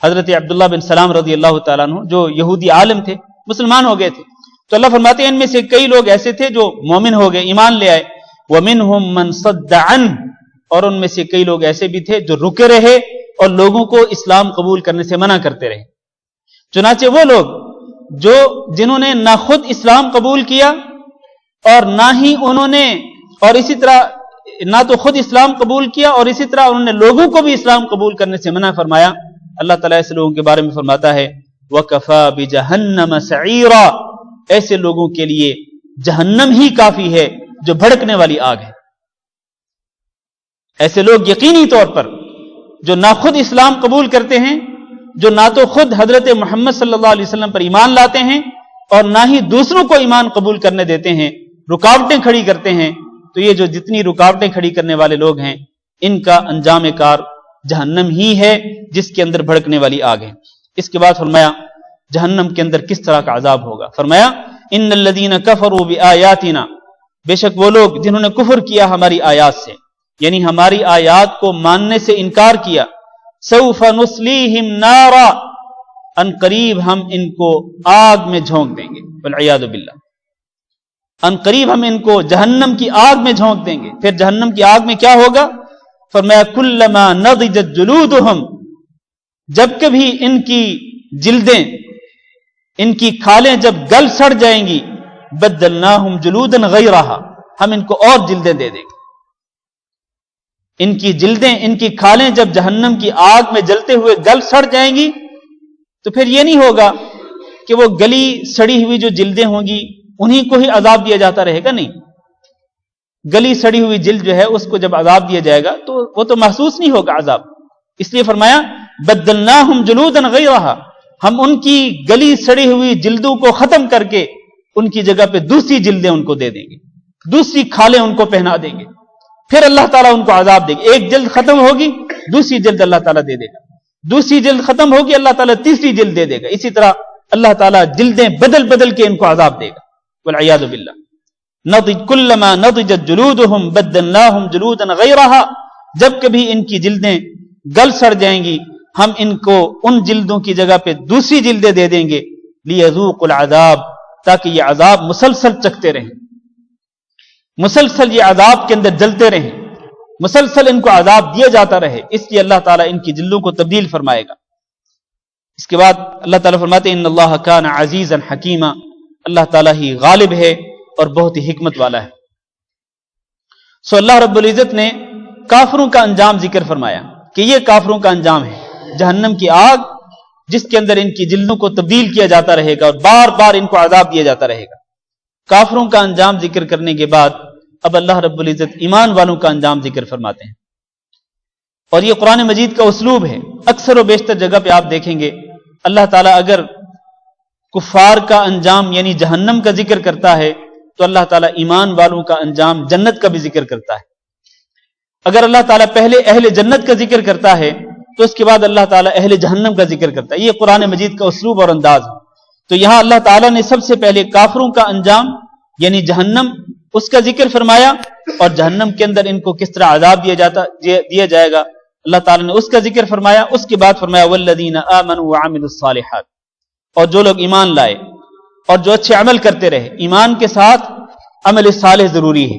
حضرت عبداللہ بن سلام رضی اللہ تعالیٰ عنہ جو یہودی عالم تھے، مسلمان ہو گئے تھے۔ تو اللہ فرماتے ہیں ان میں سے کئی لوگ ایسے تھے جو مومن ہو گئے، ایمان لے آئے۔ وَمِنْهُمْ مَنْ صَدَّ عَنْهُ، اور ان میں سے کئی لوگ ایسے بھی تھے جو رکے رہے اور لوگوں کو اسلام قبول کرنے سے منع کرتے رہے۔ چنانچہ وہ لوگ جنہوں نے نہ خود اسلام قبول کیا اور نہ ہی انہوں نے، اور اسی طرح نہ تو خود اسلام قبول کیا اور اسی طرح انہوں نے لوگوں کو بھی اسلام قبول کرنے سے منع فرمایا، اللہ تعالیٰ ایسے لوگوں کے بارے میں فرماتا ہے وَكَفَى بِجَهَنَّمَ سَعِيرًا، ایسے لوگوں کے لیے جہنم ہی کافی ہے جو بھڑکنے والی آگ ہے۔ ایسے لوگ یقینی طور پر جو نہ خود اسلام قبول کرتے ہیں، جو نہ تو خود حضرت محمد صلی اللہ علیہ وسلم پر ایمان لاتے ہیں اور نہ ہی دوسروں کو ایمان قبول کرنے دیتے ہیں، رکاوٹیں کھڑی کرتے ہیں، تو یہ جو جتنی رکاوٹیں کھڑی کرنے والے لوگ ہیں ان کا انجام کار جہنم ہی ہے جس کے اندر بھڑکنے والی آگ ہے۔ اس کے بعد فرمایا جہنم کے اندر کس طرح کا عذاب ہوگا۔ فرمایا ان الذین کفروا بآیاتنا، بے شک وہ لوگ جنہوں نے کفر کیا ہماری آیات سے، یعنی ہماری آیات کو ماننے سے انکار کیا، سوف نصلیہم نارا، ان قریب ہم ان کو آگ میں جھونک دیں گے، والعیاذ باللہ، ان قریب ہم ان کو جہنم کی آگ میں جھونک دیں گے۔ پھر جہنم کی آگ میں کیا ہوگا؟ فرمایا کلما نضجت جلودہم، جب کبھی ان کی جلدیں، ان کی کھالیں جب گل سڑ جائیں گی، بدلناہم جلودا غیرہا، ہم ان کو اور جلدیں دے دیں گے۔ ان کی جلدیں، ان کی کھالیں جب جہنم کی آگ میں جلتے ہوئے گل سڑ جائیں گی تو پھر یہ نہیں ہوگا کہ وہ گلی سڑی ہوئی جو جلدیں ہوں گی انہی کو ہی عذاب دیا جاتا رہے گا، نہیں، گلی سڑی ہوئی جلد جو ہے اس کو جب عذاب دیا جائے گا تو وہ تو محسوس نہیں ہوگا عذاب، اس لیے فرمایا بدلناہم جلودا غیرہا، ہم ان کی گلی سڑی ہوئی جلدوں کو ختم کر کے ان کی جگہ پہ دوسری جلدیں ان کو دے دیں گے، دوسری کھالیں ان کو پہنا دیں گے، پھر اللہ تعالیٰ ان کو عذاب دے گا۔ ایک جلد ختم ہوگی دوسری جلد اللہ تعالیٰ دے دے گا، دوسری جلد ختم ہوگی اللہ تعالیٰ تیسری جلد دے دے گا، اسی طرح اللہ تعالیٰ جلدیں بدل بدل کے ان کو عذاب دے گا، والعیاذ باللہ۔ کلما نضجت جلودہم بدلناہم جلودا غیرہا، جب کبھی ان کی جلدیں گل سڑ جائیں گی ہم ان کو ان جلدوں کی جگہ پہ دوسری جلدیں دے دیں گے، لیذوقوا العذاب، تاکہ یہ عذاب مسلسل چکھتے رہیں، مسلسل یہ عذاب کے اندر جلتے رہیں، مسلسل ان کو عذاب دیا جاتا رہے، اس لیے اللہ تعالیٰ ان کی جلدوں کو تبدیل فرمائے گا۔ اس کے بعد اللہ تعالیٰ فرماتے ہیں ان اللہ کان عزیزا حکیما، اللہ تعالیٰ ہی غالب ہے اور بہت ہی حکمت والا ہے۔ سو اللہ رب العزت نے کافروں کا انجام ذکر فرمایا کہ یہ کافروں کا انجام ہے، جہنم کی آگ جس کے اندر ان کی جلدوں کو تبدیل کیا جاتا رہے گا اور بار بار ان کو عذاب دیا جاتا رہے گا۔ کافروں کا انجام ذکر کرنے کے بعد اب اللہ رب العزت ایمان والوں کا انجام ذکر فرماتے ہیں، اور یہ قرآن مجید کا اسلوب ہے۔ اکثر و بیشتر جگہ پہ آپ دیکھیں گے اللہ تعالیٰ اگر کفار کا انجام یعنی جہنم کا ذکر کرتا ہے تو اللہ تعالیٰ ایمان والوں کا انجام جنت کا بھی ذکر کرتا ہے۔ اگر اللہ تعالیٰ پہلے اہل جنت کا ذکر کرتا ہے تو اس کے بعد اللہ تعالیٰ اہل جہنم کا ذکر کرتا ہے۔ یہ قرآن مجید کا اسلوب اور انداز ہے۔ تو یہاں اللہ تعالیٰ نے سب سے پہلے کافروں کا انجام یعنی جہنم اس کا ذکر فرمایا، اور جہنم کے اندر ان کو کس طرح عذاب دیا جائے گا اللہ تعالیٰ نے اس کا ذکر فرمایا۔ اس کے بعد فرمایا والذین آمنوا وعملوا الصالحات، اور جو لوگ ایمان لائے اور جو اچھے عمل کرتے رہے، ایمان کے ساتھ عمل صالح ضروری ہے۔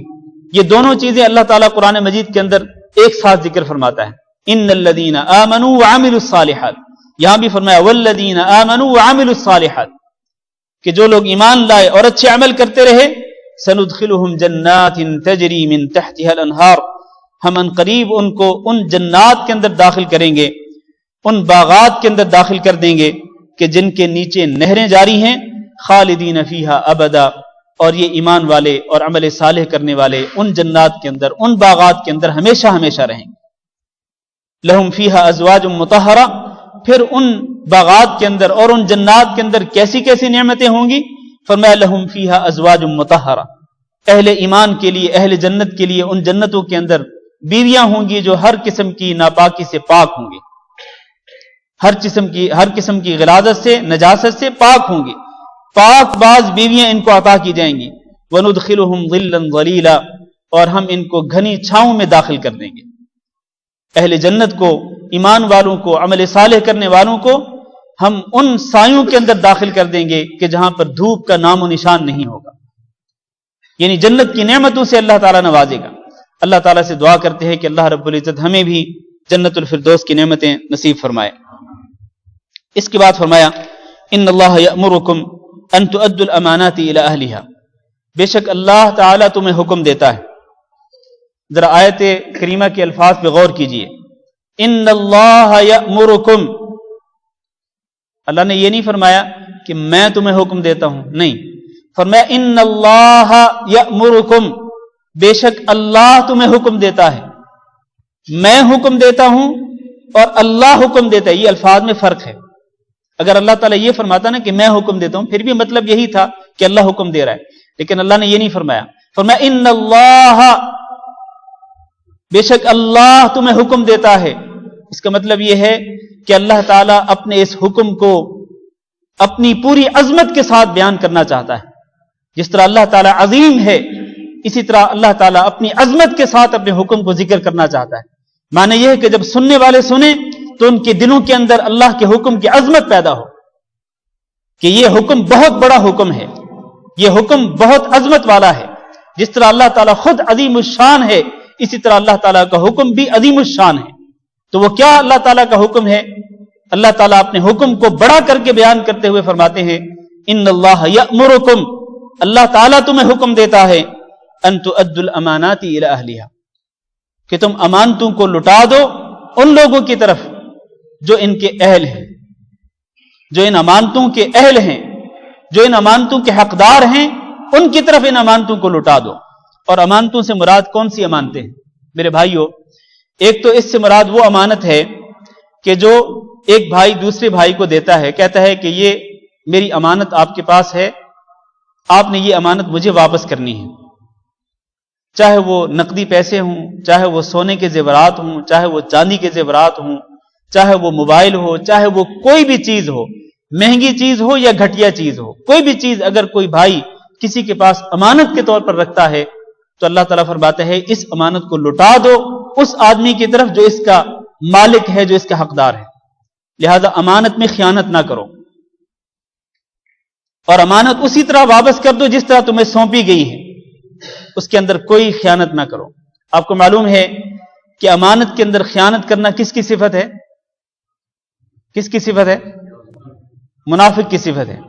یہ دونوں چیزیں اللہ تعالیٰ قرآن مجید کے اندر ایک ساتھ ذکر فرماتا ہے۔ ان الذین آمنوا وعملوا الصالحات، یہاں بھی فرمایا والذین آمنوا وعملوا الصالحات، کہ جو لوگ ایمان لائے اور اچھے عمل کرتے رہے سندخلہم جنات تجری من تحتها الانہار، ہم ان قریب ان کو ان جنات کے اندر داخل کریں گے، ان باغات کے اندر داخل کر دیں گے کہ جن کے نیچے نہریں جاری ہیں، خالدین فیہا ابدا، اور یہ ایمان والے اور عمل صالح کرنے والے ان جنات کے اندر، ان باغات کے اندر ہمیشہ ہمیشہ رہیں گے۔ لہم فیہا ازواج مطہرہ، پھر ان باغات کے اندر اور ان جنات کے اندر کیسی کیسی نعمتیں ہوں گی؟ فرمایا لہم فیہا ازواج مطہرہ، اہل ایمان کے لیے، اہل جنت کے لیے ان جنتوں کے اندر بیویاں ہوں گی جو ہر قسم کی ناپاکی سے پاک ہوں گی، ہر قسم کی غلاظت سے، نجاست سے پاک ہوں گی، پاک باز بیویاں ان کو عطا کی جائیں گی۔ وَنُدْخِلُهُمْ ظِلًّا ظَلِيلًا، اور ہم ان کو گھنی چھاؤں میں داخل کر دیں گے۔ اہل جنت کو، ایمان والوں کو، عمل صالح کرنے والوں کو ہم ان سایوں کے اندر داخل کر دیں گے کہ جہاں پر دھوپ کا نام و نشان نہیں ہوگا، یعنی جنت کی نعمتوں سے اللہ تعالیٰ نوازے گا۔ اللہ تعالیٰ سے دعا کرتے ہیں کہ اللہ رب العزت ہمیں بھی جنت الفردوس کی نعمتیں نصیب فرمائے۔ اس کے بعد فرمایا ان اللہ یأمرکم ان تؤدوا الامانات الی اہلہا، بے شک اللہ تعالیٰ تمہیں حکم دیتا ہے۔ ذرا آیت کریمہ کے الفاظ پہ غور کیجئے، ان اللہ یأمرکم، اللہ نے یہ نہیں فرمایا کہ میں تمہیں حکم دیتا ہوں، نہیں، فرمایا ان اللہ یأمرکم، بے شک اللہ تمہیں حکم دیتا ہے۔ میں حکم دیتا ہوں اور اللہ حکم دیتا ہے، یہ الفاظ میں فرق ہے۔ اگر اللہ تعالیٰ یہ فرماتا نا کہ میں حکم دیتا ہوں، پھر بھی مطلب یہی تھا کہ اللہ حکم دے رہا ہے، لیکن اللہ نے یہ نہیں فرمایا، فرمایا ان اللہ، بے شک اللہ تمہیں حکم دیتا ہے۔ اس کا مطلب یہ ہے کہ اللہ تعالیٰ اپنے اس حکم کو اپنی پوری عظمت کے ساتھ بیان کرنا چاہتا ہے۔ جس طرح اللہ تعالیٰ عظیم ہے، اسی طرح اللہ تعالیٰ اپنی عظمت کے ساتھ اپنے حکم کو ذکر کرنا چاہتا ہے۔ معنی یہ ہے کہ جب سننے والے سنیں تو ان کے دلوں کے اندر اللہ کے حکم کی عظمت پیدا ہو کہ یہ حکم بہت بڑا حکم ہے، یہ حکم بہت عظمت والا ہے۔ جس طرح اللہ تعالیٰ خود عظیم الشان ہے، اسی طرح اللہ تعالیٰ کا حکم بھی عظیم الشان ہے۔ تو وہ کیا اللہ تعالیٰ کا حکم ہے؟ اللہ تعالیٰ اپنے حکم کو بڑا کر کے بیان کرتے ہوئے فرماتے ہیں ان اللہ یأمرکم، اللہ تعالیٰ تمہیں حکم دیتا ہے ان تؤدوا الامانات الی اہلہا، کہ تم امانتوں کو لٹا دو ان لوگوں کی طرف جو ان کے اہل ہیں، جو ان امانتوں کے اہل ہیں، جو ان امانتوں کے حقدار ہیں، ان کی طرف ان امانتوں کو لٹا دو۔ اور امانتوں سے مراد کون سی امانتیں ہیں میرے بھائیو؟ ایک تو اس سے مراد وہ امانت ہے کہ جو ایک بھائی دوسرے بھائی کو دیتا ہے، کہتا ہے کہ یہ میری امانت آپ کے پاس ہے، آپ نے یہ امانت مجھے واپس کرنی ہے، چاہے وہ نقدی پیسے ہوں، چاہے وہ سونے کے زیورات ہوں، چاہے وہ چاندی کے زیورات ہوں، چاہے وہ موبائل ہو، چاہے وہ کوئی بھی چیز ہو، مہنگی چیز ہو یا گھٹیا چیز ہو، کوئی بھی چیز اگر کوئی بھائی کسی کے پاس امانت کے طور پر رکھتا ہے تو اللہ تعالیٰ فرماتے ہیں اس امانت کو لٹا دو اس آدمی کی طرف جو اس کا مالک ہے، جو اس کا حقدار ہے۔ لہذا امانت میں خیانت نہ کرو، اور امانت اسی طرح واپس کر دو جس طرح تمہیں سونپی گئی ہے، اس کے اندر کوئی خیانت نہ کرو۔ آپ کو معلوم ہے کہ امانت کے اندر خیانت کرنا کس کی صفت ہے؟ کس کی صفت ہے؟ منافق کی صفت ہے۔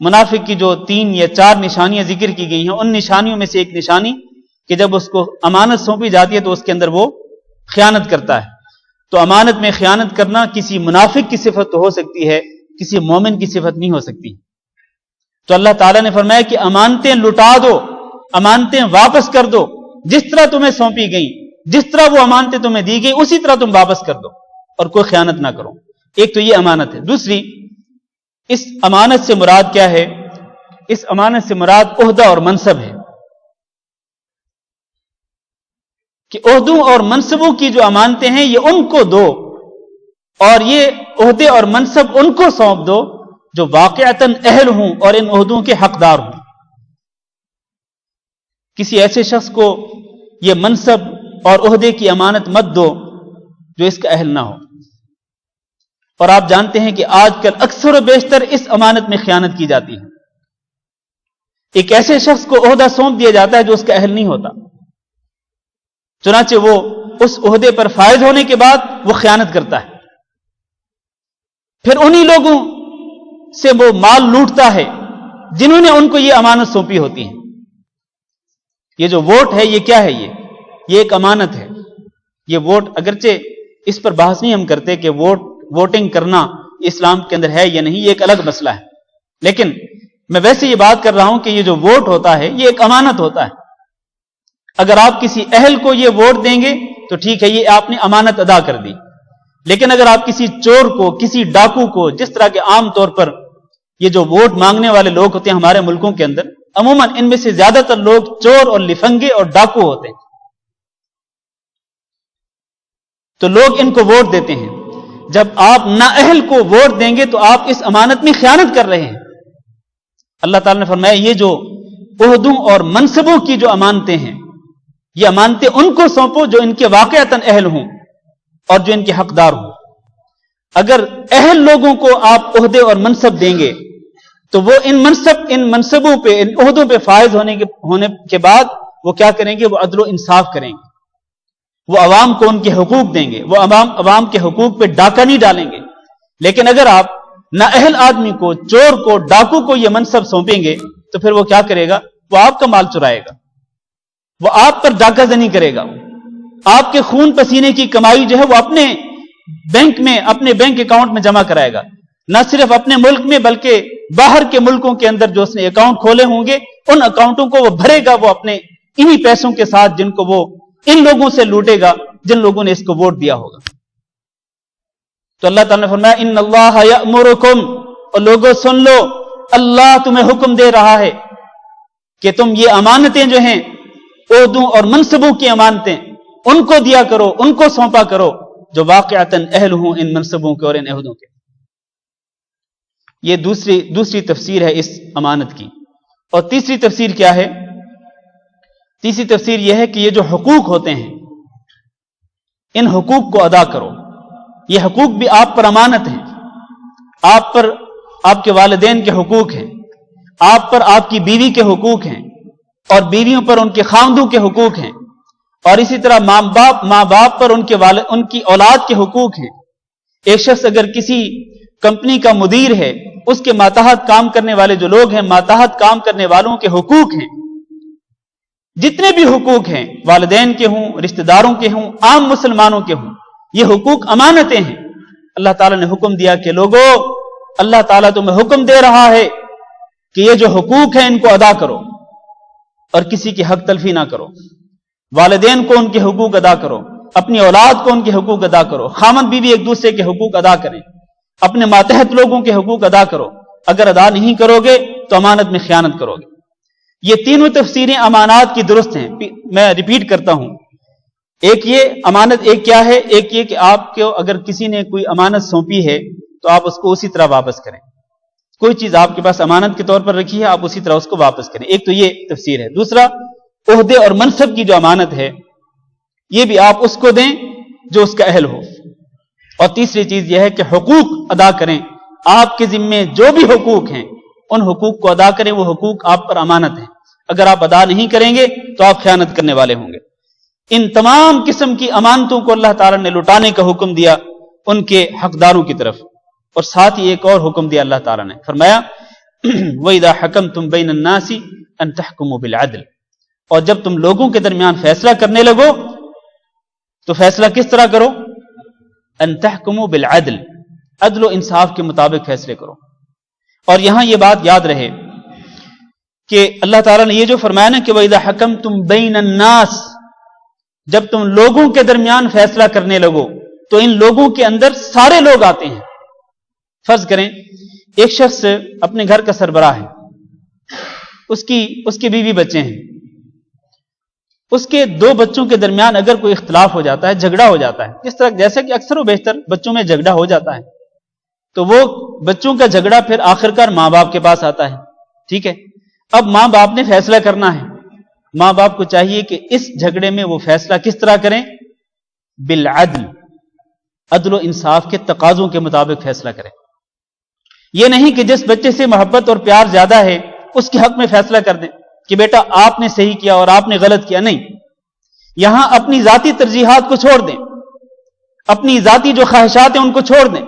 منافق کی جو 3 یا 4 نشانیاں ذکر کی گئی ہیں، ان نشانیوں میں سے ایک نشانی کہ جب اس کو امانت سونپی جاتی ہے تو اس کے اندر وہ خیانت کرتا ہے۔ تو امانت میں خیانت کرنا کسی منافق کی صفت تو ہو سکتی ہے، کسی مومن کی صفت نہیں ہو سکتی۔ تو اللہ تعالیٰ نے فرمایا کہ امانتیں لٹا دو، امانتیں واپس کر دو، جس طرح تمہیں سونپی گئی، جس طرح وہ امانتیں تمہیں دی گئی اسی طرح تم واپس کر دو، اور کوئی خیانت نہ کرو۔ ایک تو یہ امانت ہے۔ دوسری، اس امانت سے مراد کیا ہے؟ اس امانت سے مراد عہدہ اور منصب ہے، کہ عہدوں اور منصبوں کی جو امانتیں ہیں یہ ان کو دو، اور یہ عہدے اور منصب ان کو سونپ دو جو واقعتاً اہل ہوں اور ان عہدوں کے حقدار ہوں۔ کسی ایسے شخص کو یہ منصب اور عہدے کی امانت مت دو جو اس کا اہل نہ ہو۔ اور آپ جانتے ہیں کہ آج کل اکثر و بیشتر اس امانت میں خیانت کی جاتی ہے۔ ایک ایسے شخص کو عہدہ سونپ دیا جاتا ہے جو اس کا اہل نہیں ہوتا، چنانچہ وہ اس عہدے پر فائز ہونے کے بعد وہ خیانت کرتا ہے، پھر انہی لوگوں سے وہ مال لوٹتا ہے جنہوں نے ان کو یہ امانت سونپی ہوتی ہے۔ یہ جو ووٹ ہے یہ کیا ہے؟ یہ ایک امانت ہے۔ یہ ووٹ، اگرچہ اس پر بحث نہیں ہم کرتے کہ ووٹنگ کرنا اسلام کے اندر ہے یا نہیں، یہ ایک الگ مسئلہ ہے، لیکن میں ویسے یہ بات کر رہا ہوں کہ یہ جو ووٹ ہوتا ہے یہ ایک امانت ہوتا ہے۔ اگر آپ کسی اہل کو یہ ووٹ دیں گے تو ٹھیک ہے، یہ آپ نے امانت ادا کر دی، لیکن اگر آپ کسی چور کو، کسی ڈاکو کو، جس طرح کے عام طور پر یہ جو ووٹ مانگنے والے لوگ ہوتے ہیں ہمارے ملکوں کے اندر، عموماً ان میں سے زیادہ تر لوگ چور اور لفنگے اور ڈاکو ہوتے ہیں، تو لوگ ان کو ووٹ دیتے ہیں۔ جب آپ نااہل کو ووٹ دیں گے تو آپ اس امانت میں خیانت کر رہے ہیں۔ اللہ تعالیٰ نے فرمایا یہ جو عہدوں اور منصبوں کی جو امانتیں ہیں، یہ امانتیں ان کو سونپو جو ان کے واقعتاً اہل ہوں اور جو ان کے حقدار ہوں۔ اگر اہل لوگوں کو آپ عہدے اور منصب دیں گے تو وہ ان منصبوں پہ، ان عہدوں پہ فائز ہونے کے بعد وہ کیا کریں گے؟ وہ عدل و انصاف کریں گے، وہ عوام کو ان کے حقوق دیں گے، وہ عوام کے حقوق پہ ڈاکہ نہیں ڈالیں گے۔ لیکن اگر آپ نااہل آدمی کو، چور کو، ڈاکو کو یہ منصب سونپیں گے تو پھر وہ کیا کرے گا؟ وہ آپ کا مال چرائے گا، وہ آپ پر ڈاکہ زنی کرے گا، آپ کے خون پسینے کی کمائی جو ہے وہ اپنے بینک میں، اپنے بینک اکاؤنٹ میں جمع کرائے گا، نہ صرف اپنے ملک میں بلکہ باہر کے ملکوں کے اندر جو اس نے اکاؤنٹ کھولے ہوں گے ان اکاؤنٹوں کو وہ بھرے گا، وہ اپنے انہی پیسوں کے ساتھ جن کو وہ ان لوگوں سے لوٹے گا جن لوگوں نے اس کو ووٹ دیا ہوگا۔ تو اللہ تعالیٰ نے فرمایا ان اللہ یأمرکم، اور لوگوں سن لو، اللہ تمہیں حکم دے رہا ہے کہ تم یہ امانتیں جو ہیں، عہدوں اور منصبوں کی امانتیں، ان کو دیا کرو، ان کو سونپا کرو جو واقعتاً اہل ہوں ان منصبوں کے اور ان عہدوں کے۔ یہ دوسری تفسیر ہے اس امانت کی۔ اور تیسری تفسیر کیا ہے؟ تیسری تفسیر یہ ہے کہ یہ جو حقوق ہوتے ہیں ان حقوق کو ادا کرو۔ یہ حقوق بھی آپ پر امانت ہیں، آپ پر آپ کے والدین کے حقوق ہیں، آپ پر آپ کی بیوی کے حقوق ہیں، اور بیویوں پر ان کے خاوندوں کے حقوق ہیں، اور اسی طرح ماں باپ پر ان کی اولاد کے حقوق ہیں۔ ایک شخص اگر کسی کمپنی کا مدیر ہے، اس کے ماتحت کام کرنے والے جو لوگ ہیں، ماتحت کام کرنے والوں کے حقوق ہیں، جتنے بھی حقوق ہیں، والدین کے ہوں، رشتہ داروں کے ہوں، عام مسلمانوں کے ہوں، یہ حقوق امانتیں ہیں۔ اللہ تعالیٰ نے حکم دیا کہ لوگوں، اللہ تعالیٰ تمہیں حکم دے رہا ہے کہ یہ جو حقوق ہیں ان کو ادا کرو اور کسی کی حق تلفی نہ کرو۔ والدین کو ان کے حقوق ادا کرو، اپنی اولاد کو ان کے حقوق ادا کرو، خامد بیوی ایک دوسرے کے حقوق ادا کریں، اپنے ماتحت لوگوں کے حقوق ادا کرو۔ اگر ادا نہیں کرو گے تو امانت میں خیانت کرو گے۔ یہ تینوں تفسیریں امانات کی درست ہیں۔ میں ریپیٹ کرتا ہوں، ایک یہ امانت، ایک کیا ہے، ایک یہ کہ آپ کو اگر کسی نے کوئی امانت سونپی ہے تو آپ اس کو اسی طرح واپس کریں۔ کوئی چیز آپ کے پاس امانت کے طور پر رکھی ہے، آپ اسی طرح اس کو واپس کریں۔ ایک تو یہ تفسیر ہے۔ دوسرا، عہدے اور منصب کی جو امانت ہے یہ بھی آپ اس کو دیں جو اس کا اہل ہو۔ اور تیسری چیز یہ ہے کہ حقوق ادا کریں۔ آپ کے ذمے جو بھی حقوق ہیں ان حقوق کو ادا کریں، وہ حقوق آپ پر امانت ہیں۔ اگر آپ ادا نہیں کریں گے تو آپ خیانت کرنے والے ہوں گے۔ ان تمام قسم کی امانتوں کو اللہ تعالیٰ نے لوٹانے کا حکم دیا ان کے حقداروں کی طرف، اور ساتھ ہی ایک اور حکم دیا اللہ تعالیٰ نے، فرمایا وَإِذَا حَكَمْتُمْ بَيْنَ النَّاسِ أَن تَحْكُمُوا بِالْعَدْلِ، اور جب تم لوگوں کے درمیان فیصلہ کرنے لگو تو فیصلہ کس طرح کرو؟ ان تحکموا بالعدل، عدل و انصاف کے مطابق فیصلے کرو۔ اور یہاں یہ بات یاد رہے کہ اللہ تعالیٰ نے یہ جو فرمایا نا کہ وَإِذَا حَكَمْتُمْ بَيْنَ النَّاسِ، جب تم لوگوں کے درمیان فیصلہ کرنے لگو تو ان لوگوں کے اندر سارے لوگ آتے ہیں۔ فرض کریں ایک شخص اپنے گھر کا سربراہ ہے، اس کی بیوی بچے ہیں، اس کے دو بچوں کے درمیان اگر کوئی اختلاف ہو جاتا ہے، جھگڑا ہو جاتا ہے، جس طرح جیسے کہ اکثر و بیشتر بچوں میں جھگڑا ہو جاتا ہے، تو وہ بچوں کا جھگڑا پھر آخرکار ماں باپ کے پاس آتا ہے، ٹھیک ہے؟ اب ماں باپ نے فیصلہ کرنا ہے، ماں باپ کو چاہیے کہ اس جھگڑے میں وہ فیصلہ کس طرح کریں؟ بالعدل، عدل و انصاف کے تقاضوں کے مطابق فیصلہ کریں۔ یہ نہیں کہ جس بچے سے محبت اور پیار زیادہ ہے اس کے حق میں فیصلہ کر دیں کہ بیٹا آپ نے صحیح کیا اور آپ نے غلط کیا، نہیں، یہاں اپنی ذاتی ترجیحات کو چھوڑ دیں، اپنی ذاتی جو خواہشات ہیں ان کو چھوڑ دیں۔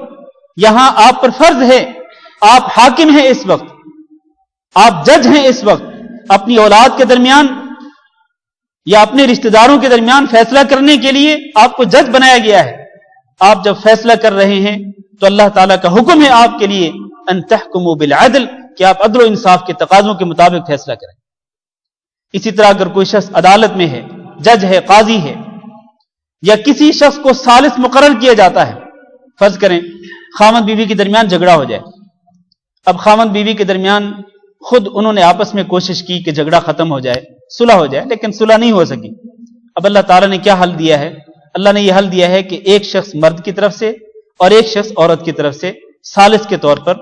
یہاں آپ پر فرض ہے، آپ حاکم ہیں اس وقت، آپ جج ہیں اس وقت، اپنی اولاد کے درمیان یا اپنے رشتہ داروں کے درمیان فیصلہ کرنے کے لیے آپ کو جج بنایا گیا ہے۔ آپ جب فیصلہ کر رہے ہیں تو اللہ تعالیٰ کا حکم ہے آپ کے لیے ان تحکموا بالعدل، کہ آپ عدل و انصاف کے تقاضوں کے مطابق فیصلہ کریں۔ اسی طرح اگر کوئی شخص عدالت میں ہے، جج ہے، قاضی ہے، یا کسی شخص کو ثالث مقرر کیا جاتا ہے، فرض کریں خامد بیوی کے درمیان جھگڑا ہو جائے، اب خامد بیوی کے درمیان خود انہوں نے آپس میں کوشش کی کہ جھگڑا ختم ہو جائے، صلح ہو جائے، لیکن صلح نہیں ہو سکی۔ اب اللہ تعالیٰ نے کیا حل دیا ہے؟ اللہ نے یہ حل دیا ہے کہ ایک شخص مرد کی طرف سے اور ایک شخص عورت کی طرف سے ثالث کے طور پر،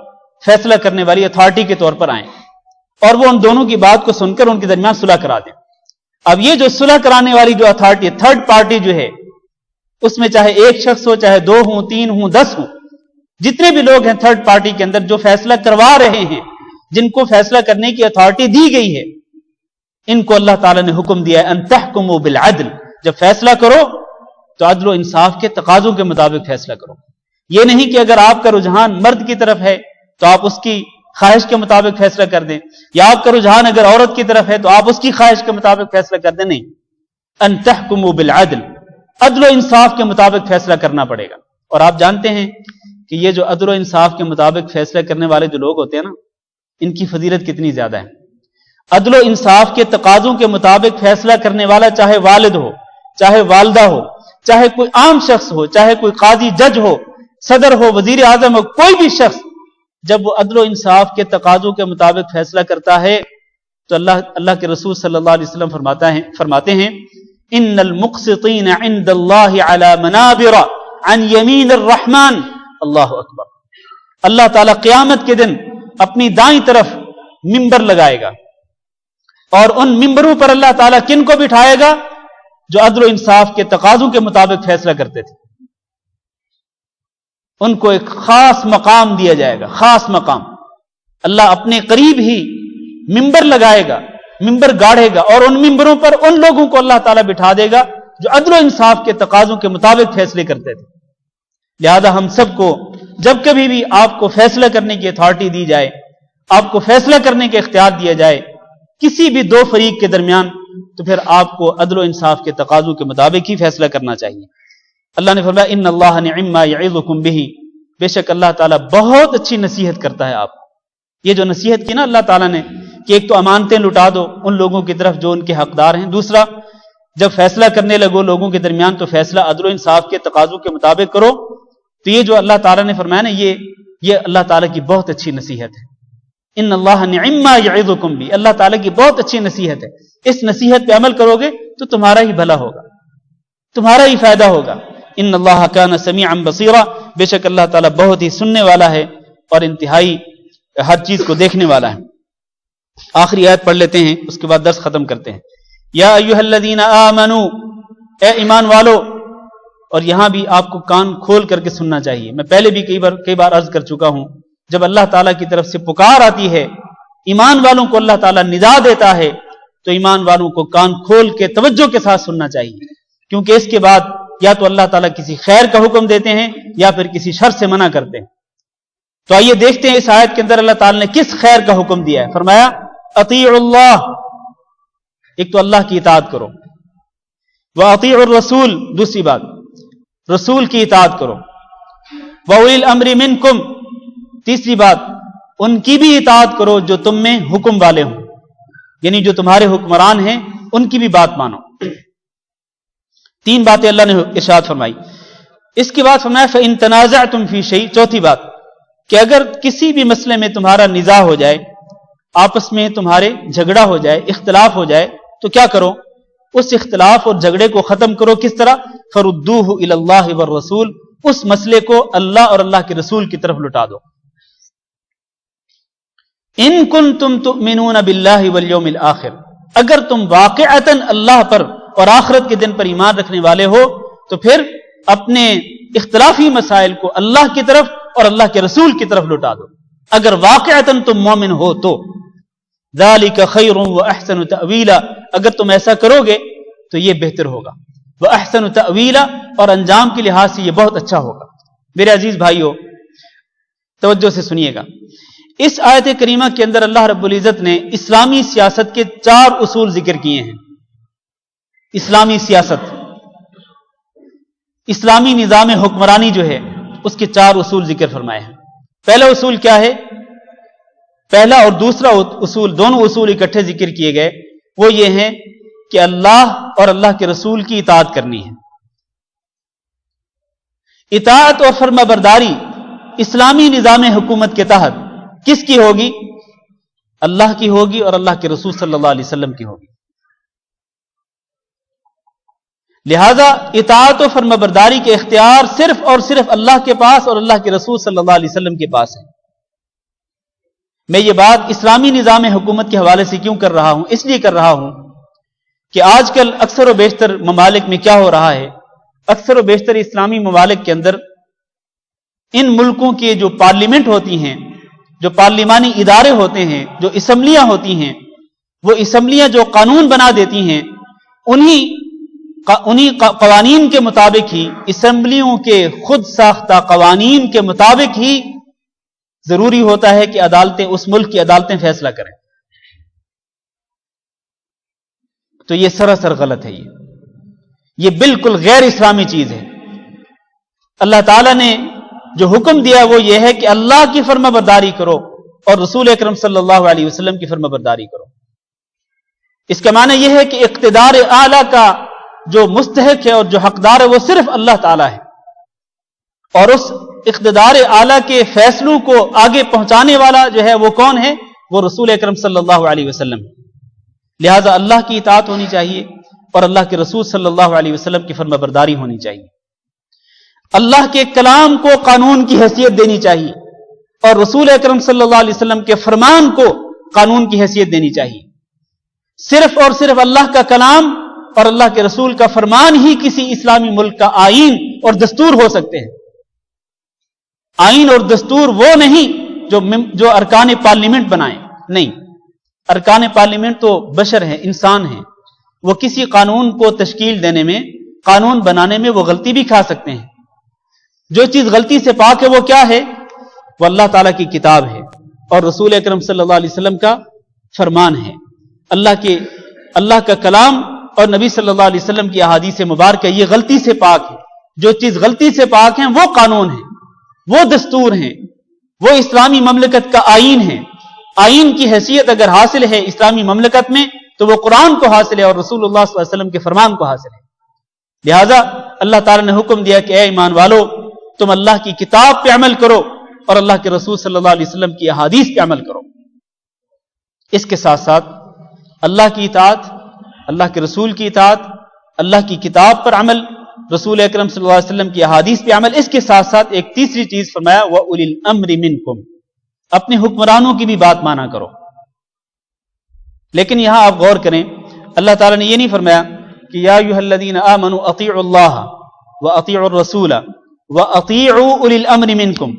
فیصلہ کرنے والی اتھارٹی کے طور پر آئیں، اور وہ ان دونوں کی بات کو سن کر ان کے درمیان صلح کرا دیں۔ اب یہ جو صلح کرانے والی جو اتھارٹی، تھرڈ پارٹی جو ہے، اس میں چاہے ایک شخص ہو، چاہے دو ہوں، تین ہوں، 10 ہوں، جتنے بھی لوگ ہیں تھرڈ پارٹی کے اندر جو فیصلہ کروا رہے ہیں، جن کو فیصلہ کرنے کی اتھارٹی دی گئی ہے، ان کو اللہ تعالیٰ نے حکم دیا ہے ان تحکموا بالعدل، جب فیصلہ کرو تو عدل و انصاف کے تقاضوں کے مطابق فیصلہ کرو۔ یہ نہیں کہ اگر آپ کا رجحان مرد کی طرف ہے تو آپ اس کی خواہش کے مطابق فیصلہ کر دیں، یا آپ کا رجحان اگر عورت کی طرف ہے تو آپ اس کی خواہش کے مطابق فیصلہ کر دیں، نہیں، ان تحکموا بالعدل، عدل و انصاف کے مطابق فیصلہ کرنا پڑے گا۔ اور آپ جانتے ہیں کہ یہ جو عدل و انصاف کے مطابق فیصلہ کرنے والے جو لوگ ہوتے ہیں نا، ان کی فضیلت کتنی زیادہ ہے۔ عدل و انصاف کے تقاضوں کے مطابق فیصلہ کرنے والا چاہے والد ہو، چاہے والدہ ہو، چاہے کوئی عام شخص ہو، چاہے کوئی قاضی جج ہو، صدر ہو، وزیر اعظم ہو، کوئی بھی شخص جب وہ عدل و انصاف کے تقاضوں کے مطابق فیصلہ کرتا ہے تو اللہ کے رسول صلی اللہ علیہ وسلم فرماتے ہیں ان المقسطین عند اللہ علی منابر عن یمین الرحمن، اللہ اکبر، اللہ تعالیٰ قیامت کے دن اپنی دائیں طرف ممبر لگائے گا، اور ان ممبروں پر اللہ تعالیٰ کن کو بٹھائے گا؟ جو عدل و انصاف کے تقاضوں کے مطابق فیصلہ کرتے تھے، ان کو ایک خاص مقام دیا جائے گا، خاص مقام۔ اللہ اپنے قریب ہی ممبر لگائے گا، ممبر گاڑے گا، اور ان ممبروں پر ان لوگوں کو اللہ تعالیٰ بٹھا دے گا جو عدل و انصاف کے تقاضوں کے مطابق فیصلے کرتے تھے۔ لہذا ہم سب کو جب کبھی بھی آپ کو فیصلہ کرنے کی اتھارٹی دی جائے، آپ کو فیصلہ کرنے کا اختیار دیا جائے کسی بھی دو فریق کے درمیان، تو پھر آپ کو عدل و انصاف کے تقاضوں کے مطابق ہی فیصلہ کرنا چاہیے۔ اللہ نے فرمایا ان اللہ نعم ما یعظکم بہ، بے شک اللہ تعالیٰ بہت اچھی نصیحت کرتا ہے آپ کو۔ یہ جو نصیحت کی نا اللہ تعالیٰ نے کہ ایک تو امانتیں لٹا دو ان لوگوں کی طرف جو ان کے حقدار ہیں، دوسرا جب فیصلہ کرنے لگو لوگوں کے درمیان تو فیصلہ عدل و انصاف کے تقاضوں کے مطابق کرو، تو یہ جو اللہ تعالیٰ نے فرمایا نا یہ اللہ تعالیٰ کی بہت اچھی نصیحت ہے۔ ان اللہ نعم ما یعظکم بہ، اللہ تعالیٰ کی بہت اچھی نصیحت ہے، اس نصیحت پہ عمل کرو گے تو تمہارا ہی بھلا ہوگا، تمہارا ہی فائدہ ہوگا۔ ان اللہ کان سمیعا بصیرا، بے شک اللہ تعالیٰ بہت ہی سننے والا ہے اور انتہائی ہر چیز کو دیکھنے والا ہے۔ آخری آیت پڑھ لیتے ہیں، اس کے بعد درس ختم کرتے ہیں۔ یا ایھا الذین آمنوا، اے ایمان والو، اور یہاں بھی آپ کو کان کھول کر کے سننا چاہیے۔ میں پہلے بھی کئی بار عرض کر چکا ہوں، جب اللہ تعالیٰ کی طرف سے پکار آتی ہے، ایمان والوں کو اللہ تعالیٰ ندا دیتا ہے، تو ایمان والوں کو کان کھول کے توجہ کے ساتھ سننا چاہیے، کیونکہ اس کے بعد یا تو اللہ تعالیٰ کسی خیر کا حکم دیتے ہیں یا پھر کسی شر سے منع کرتے ہیں۔ تو آئیے دیکھتے ہیں اس آیت کے اندر اللہ تعالیٰ نے کس خیر کا حکم دیا ہے۔ فرمایا اطیعوا اللہ، ایک تو اللہ کی اطاعت کرو، واطیعوا الرسول، دوسری بات رسول کی اطاعت کرو، واولی الامر منکم، تیسری بات ان کی بھی اطاعت کرو جو تم میں حکم والے ہوں، یعنی جو تمہارے حکمران ہیں ان کی بھی بات مانو۔ تین باتیں اللہ نے ارشاد فرمائی۔ اس کے بعد فرمایا فَإِن تَنَازَعْتُمْ فِي شَيْءٍ، چوتھی بات کہ اگر کسی بھی مسئلے میں تمہارا نزاع ہو جائے، آپس میں تمہارے جھگڑا ہو جائے، اختلاف ہو جائے، تو کیا کرو؟ اس اختلاف اور جھگڑے کو ختم کرو۔ کس طرح؟ فَرُدُّوهُ إِلَى اللَّهِ وَالرَّسُولِ، اس مسئلے کو اللہ اور اللہ کے رسول کی طرف لٹا دو۔ ان کنتم تؤمنون باللہ والیوم الآخر، اگر تم واقعتاً اللہ پر اور آخرت کے دن پر ایمان رکھنے والے ہو تو پھر اپنے اختلافی مسائل کو اللہ کی طرف اور اللہ کے رسول کی طرف لٹا دو، اگر واقعتاً تم مومن ہو تو۔ ذالک خیر واحسن تأویلا، اگر تم ایسا کرو گے تو یہ بہتر ہوگا، واحسن تأویلا، اور انجام کے لحاظ سے یہ بہت اچھا ہوگا۔ میرے عزیز بھائیو توجہ سے سنیے گا، اس آیت کریمہ کے اندر اللہ رب العزت نے اسلامی سیاست کے 4 اصول ذکر کیے ہیں۔ اسلامی سیاست، اسلامی نظام حکمرانی جو ہے اس کے 4 اصول ذکر فرمائے ہیں۔ پہلا اصول کیا ہے؟ پہلا اور دوسرا اصول، دونوں اصول اکٹھے ذکر کیے گئے، وہ یہ ہیں کہ اللہ اور اللہ کے رسول کی اطاعت کرنی ہے۔ اطاعت اور فرما برداری اسلامی نظام حکومت کے تحت کس کی ہوگی؟ اللہ کی ہوگی اور اللہ کے رسول صلی اللہ علیہ وسلم کی ہوگی۔ لہذا اطاعت و فرما برداری کے اختیار صرف اور صرف اللہ کے پاس اور اللہ کے رسول صلی اللہ علیہ وسلم کے پاس ہے۔ میں یہ بات اسلامی نظام حکومت کے حوالے سے کیوں کر رہا ہوں؟ اس لیے کر رہا ہوں کہ آج کل اکثر و بیشتر ممالک میں کیا ہو رہا ہے، اکثر و بیشتر اسلامی ممالک کے اندر ان ملکوں کی جو پارلیمنٹ ہوتی ہیں، جو پارلیمانی ادارے ہوتے ہیں، جو اسمبلیاں ہوتی ہیں، وہ اسمبلیاں جو قانون بنا دیتی ہیں، انہی قوانین کے مطابق ہی، اسمبلیوں کے خود ساختہ قوانین کے مطابق ہی ضروری ہوتا ہے کہ عدالتیں، اس ملک کی عدالتیں فیصلہ کریں۔ تو یہ سراسر غلط ہے، یہ بالکل غیر اسلامی چیز ہے۔ اللہ تعالیٰ نے جو حکم دیا وہ یہ ہے کہ اللہ کی فرما برداری کرو اور رسول اکرم صلی اللہ علیہ وسلم کی فرما برداری کرو۔ اس کا معنی یہ ہے کہ اقتدار اعلیٰ کا جو مستحق ہے اور جو حقدار ہے وہ صرف اللہ تعالیٰ ہے، اور اس اقتدار اعلیٰ کے فیصلوں کو آگے پہنچانے والا جو ہے وہ کون ہے؟ وہ رسول اکرم صلی اللہ علیہ وسلم۔ لہذا اللہ کی اطاعت ہونی چاہیے اور اللہ کے رسول صلی اللہ علیہ وسلم کی فرما برداری ہونی چاہیے۔ اللہ کے کلام کو قانون کی حیثیت دینی چاہیے اور رسول اکرم صلی اللہ علیہ وسلم کے فرمان کو قانون کی حیثیت دینی چاہیے۔ صرف اور صرف اللہ کا کلام اور اللہ کے رسول کا فرمان ہی کسی اسلامی ملک کا آئین اور دستور ہو سکتے ہیں۔ آئین اور دستور وہ نہیں جو ارکان پارلیمنٹ بنائیں، نہیں، ارکان پارلیمنٹ تو بشر ہیں، انسان ہیں، وہ کسی قانون کو تشکیل دینے میں، قانون بنانے میں وہ غلطی بھی کھا سکتے ہیں، جو چیز غلطی سے پاک ہے وہ کیا ہے؟ وہ اللہ تعالیٰ کی کتاب ہے اور رسول اکرم صلی اللہ علیہ وسلم کا فرمان ہے، اللہ کا کلام اور نبی صلی اللہ علیہ وسلم کی احادیث مبارکہ، یہ غلطی سے پاک ہے۔ جو چیز غلطی سے پاک ہیں وہ قانون ہیں، وہ دستور ہیں، وہ اسلامی مملکت کا آئین ہے۔ آئین کی حیثیت اگر حاصل ہے اسلامی مملکت میں تو وہ قرآن کو حاصل ہے اور رسول اللہ صلی اللہ علیہ وسلم کے فرمان کو حاصل ہے۔ لہذا اللہ تعالیٰ نے حکم دیا کہ اے ایمان والو، تم اللہ کی کتاب پہ عمل کرو اور اللہ کے رسول صلی اللہ علیہ وسلم کی احادیث پہ عمل کرو۔ اس کے ساتھ ساتھ اللہ کی اطاعت، اللہ کے رسول کی اطاعت، اللہ کی کتاب پر عمل، رسول اکرم صلی اللہ علیہ وسلم کی احادیث پہ عمل، اس کے ساتھ ساتھ ایک تیسری چیز فرمایا وَأُولِي الْأَمْرِ مِنْكُمْ، اپنے حکمرانوں کی بھی بات مانا کرو۔ لیکن یہاں آپ غور کریں، اللہ تعالیٰ نے یہ نہیں فرمایا کہ یا ایھا الذین آمنوا اطیعوا اللہ واطیعوا الرسول واطیعوا اولی الامر منکم۔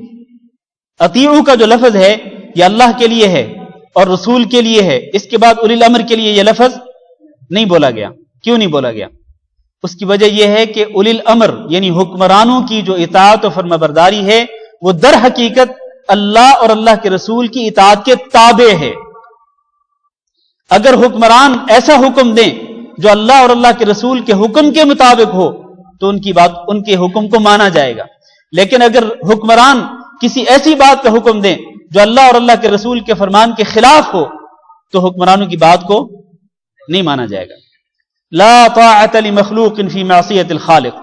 اطیعوا کا جو لفظ ہے یہ اللہ کے لیے ہے اور رسول کے لیے ہے، اس کے بعد اولی الامر کے لیے یہ لفظ نہیں بولا گیا۔ کیوں نہیں بولا گیا؟ اس کی وجہ یہ ہے کہ اولی الامر یعنی حکمرانوں کی جو اطاعت و فرمانبرداری ہے وہ در حقیقت اللہ اور اللہ کے رسول کی اطاعت کے تابع ہے۔ اگر حکمران ایسا حکم دیں جو اللہ اور اللہ کے رسول کے حکم کے مطابق ہو تو ان کے حکم کو مانا جائے گا، لیکن اگر حکمران کسی ایسی بات کا حکم دیں جو اللہ اور اللہ کے رسول کے فرمان کے خلاف ہو تو حکمرانوں کی بات کو نہیں مانا جائے گا۔ لا طاعت لمخلوق فی معصیت الخالق،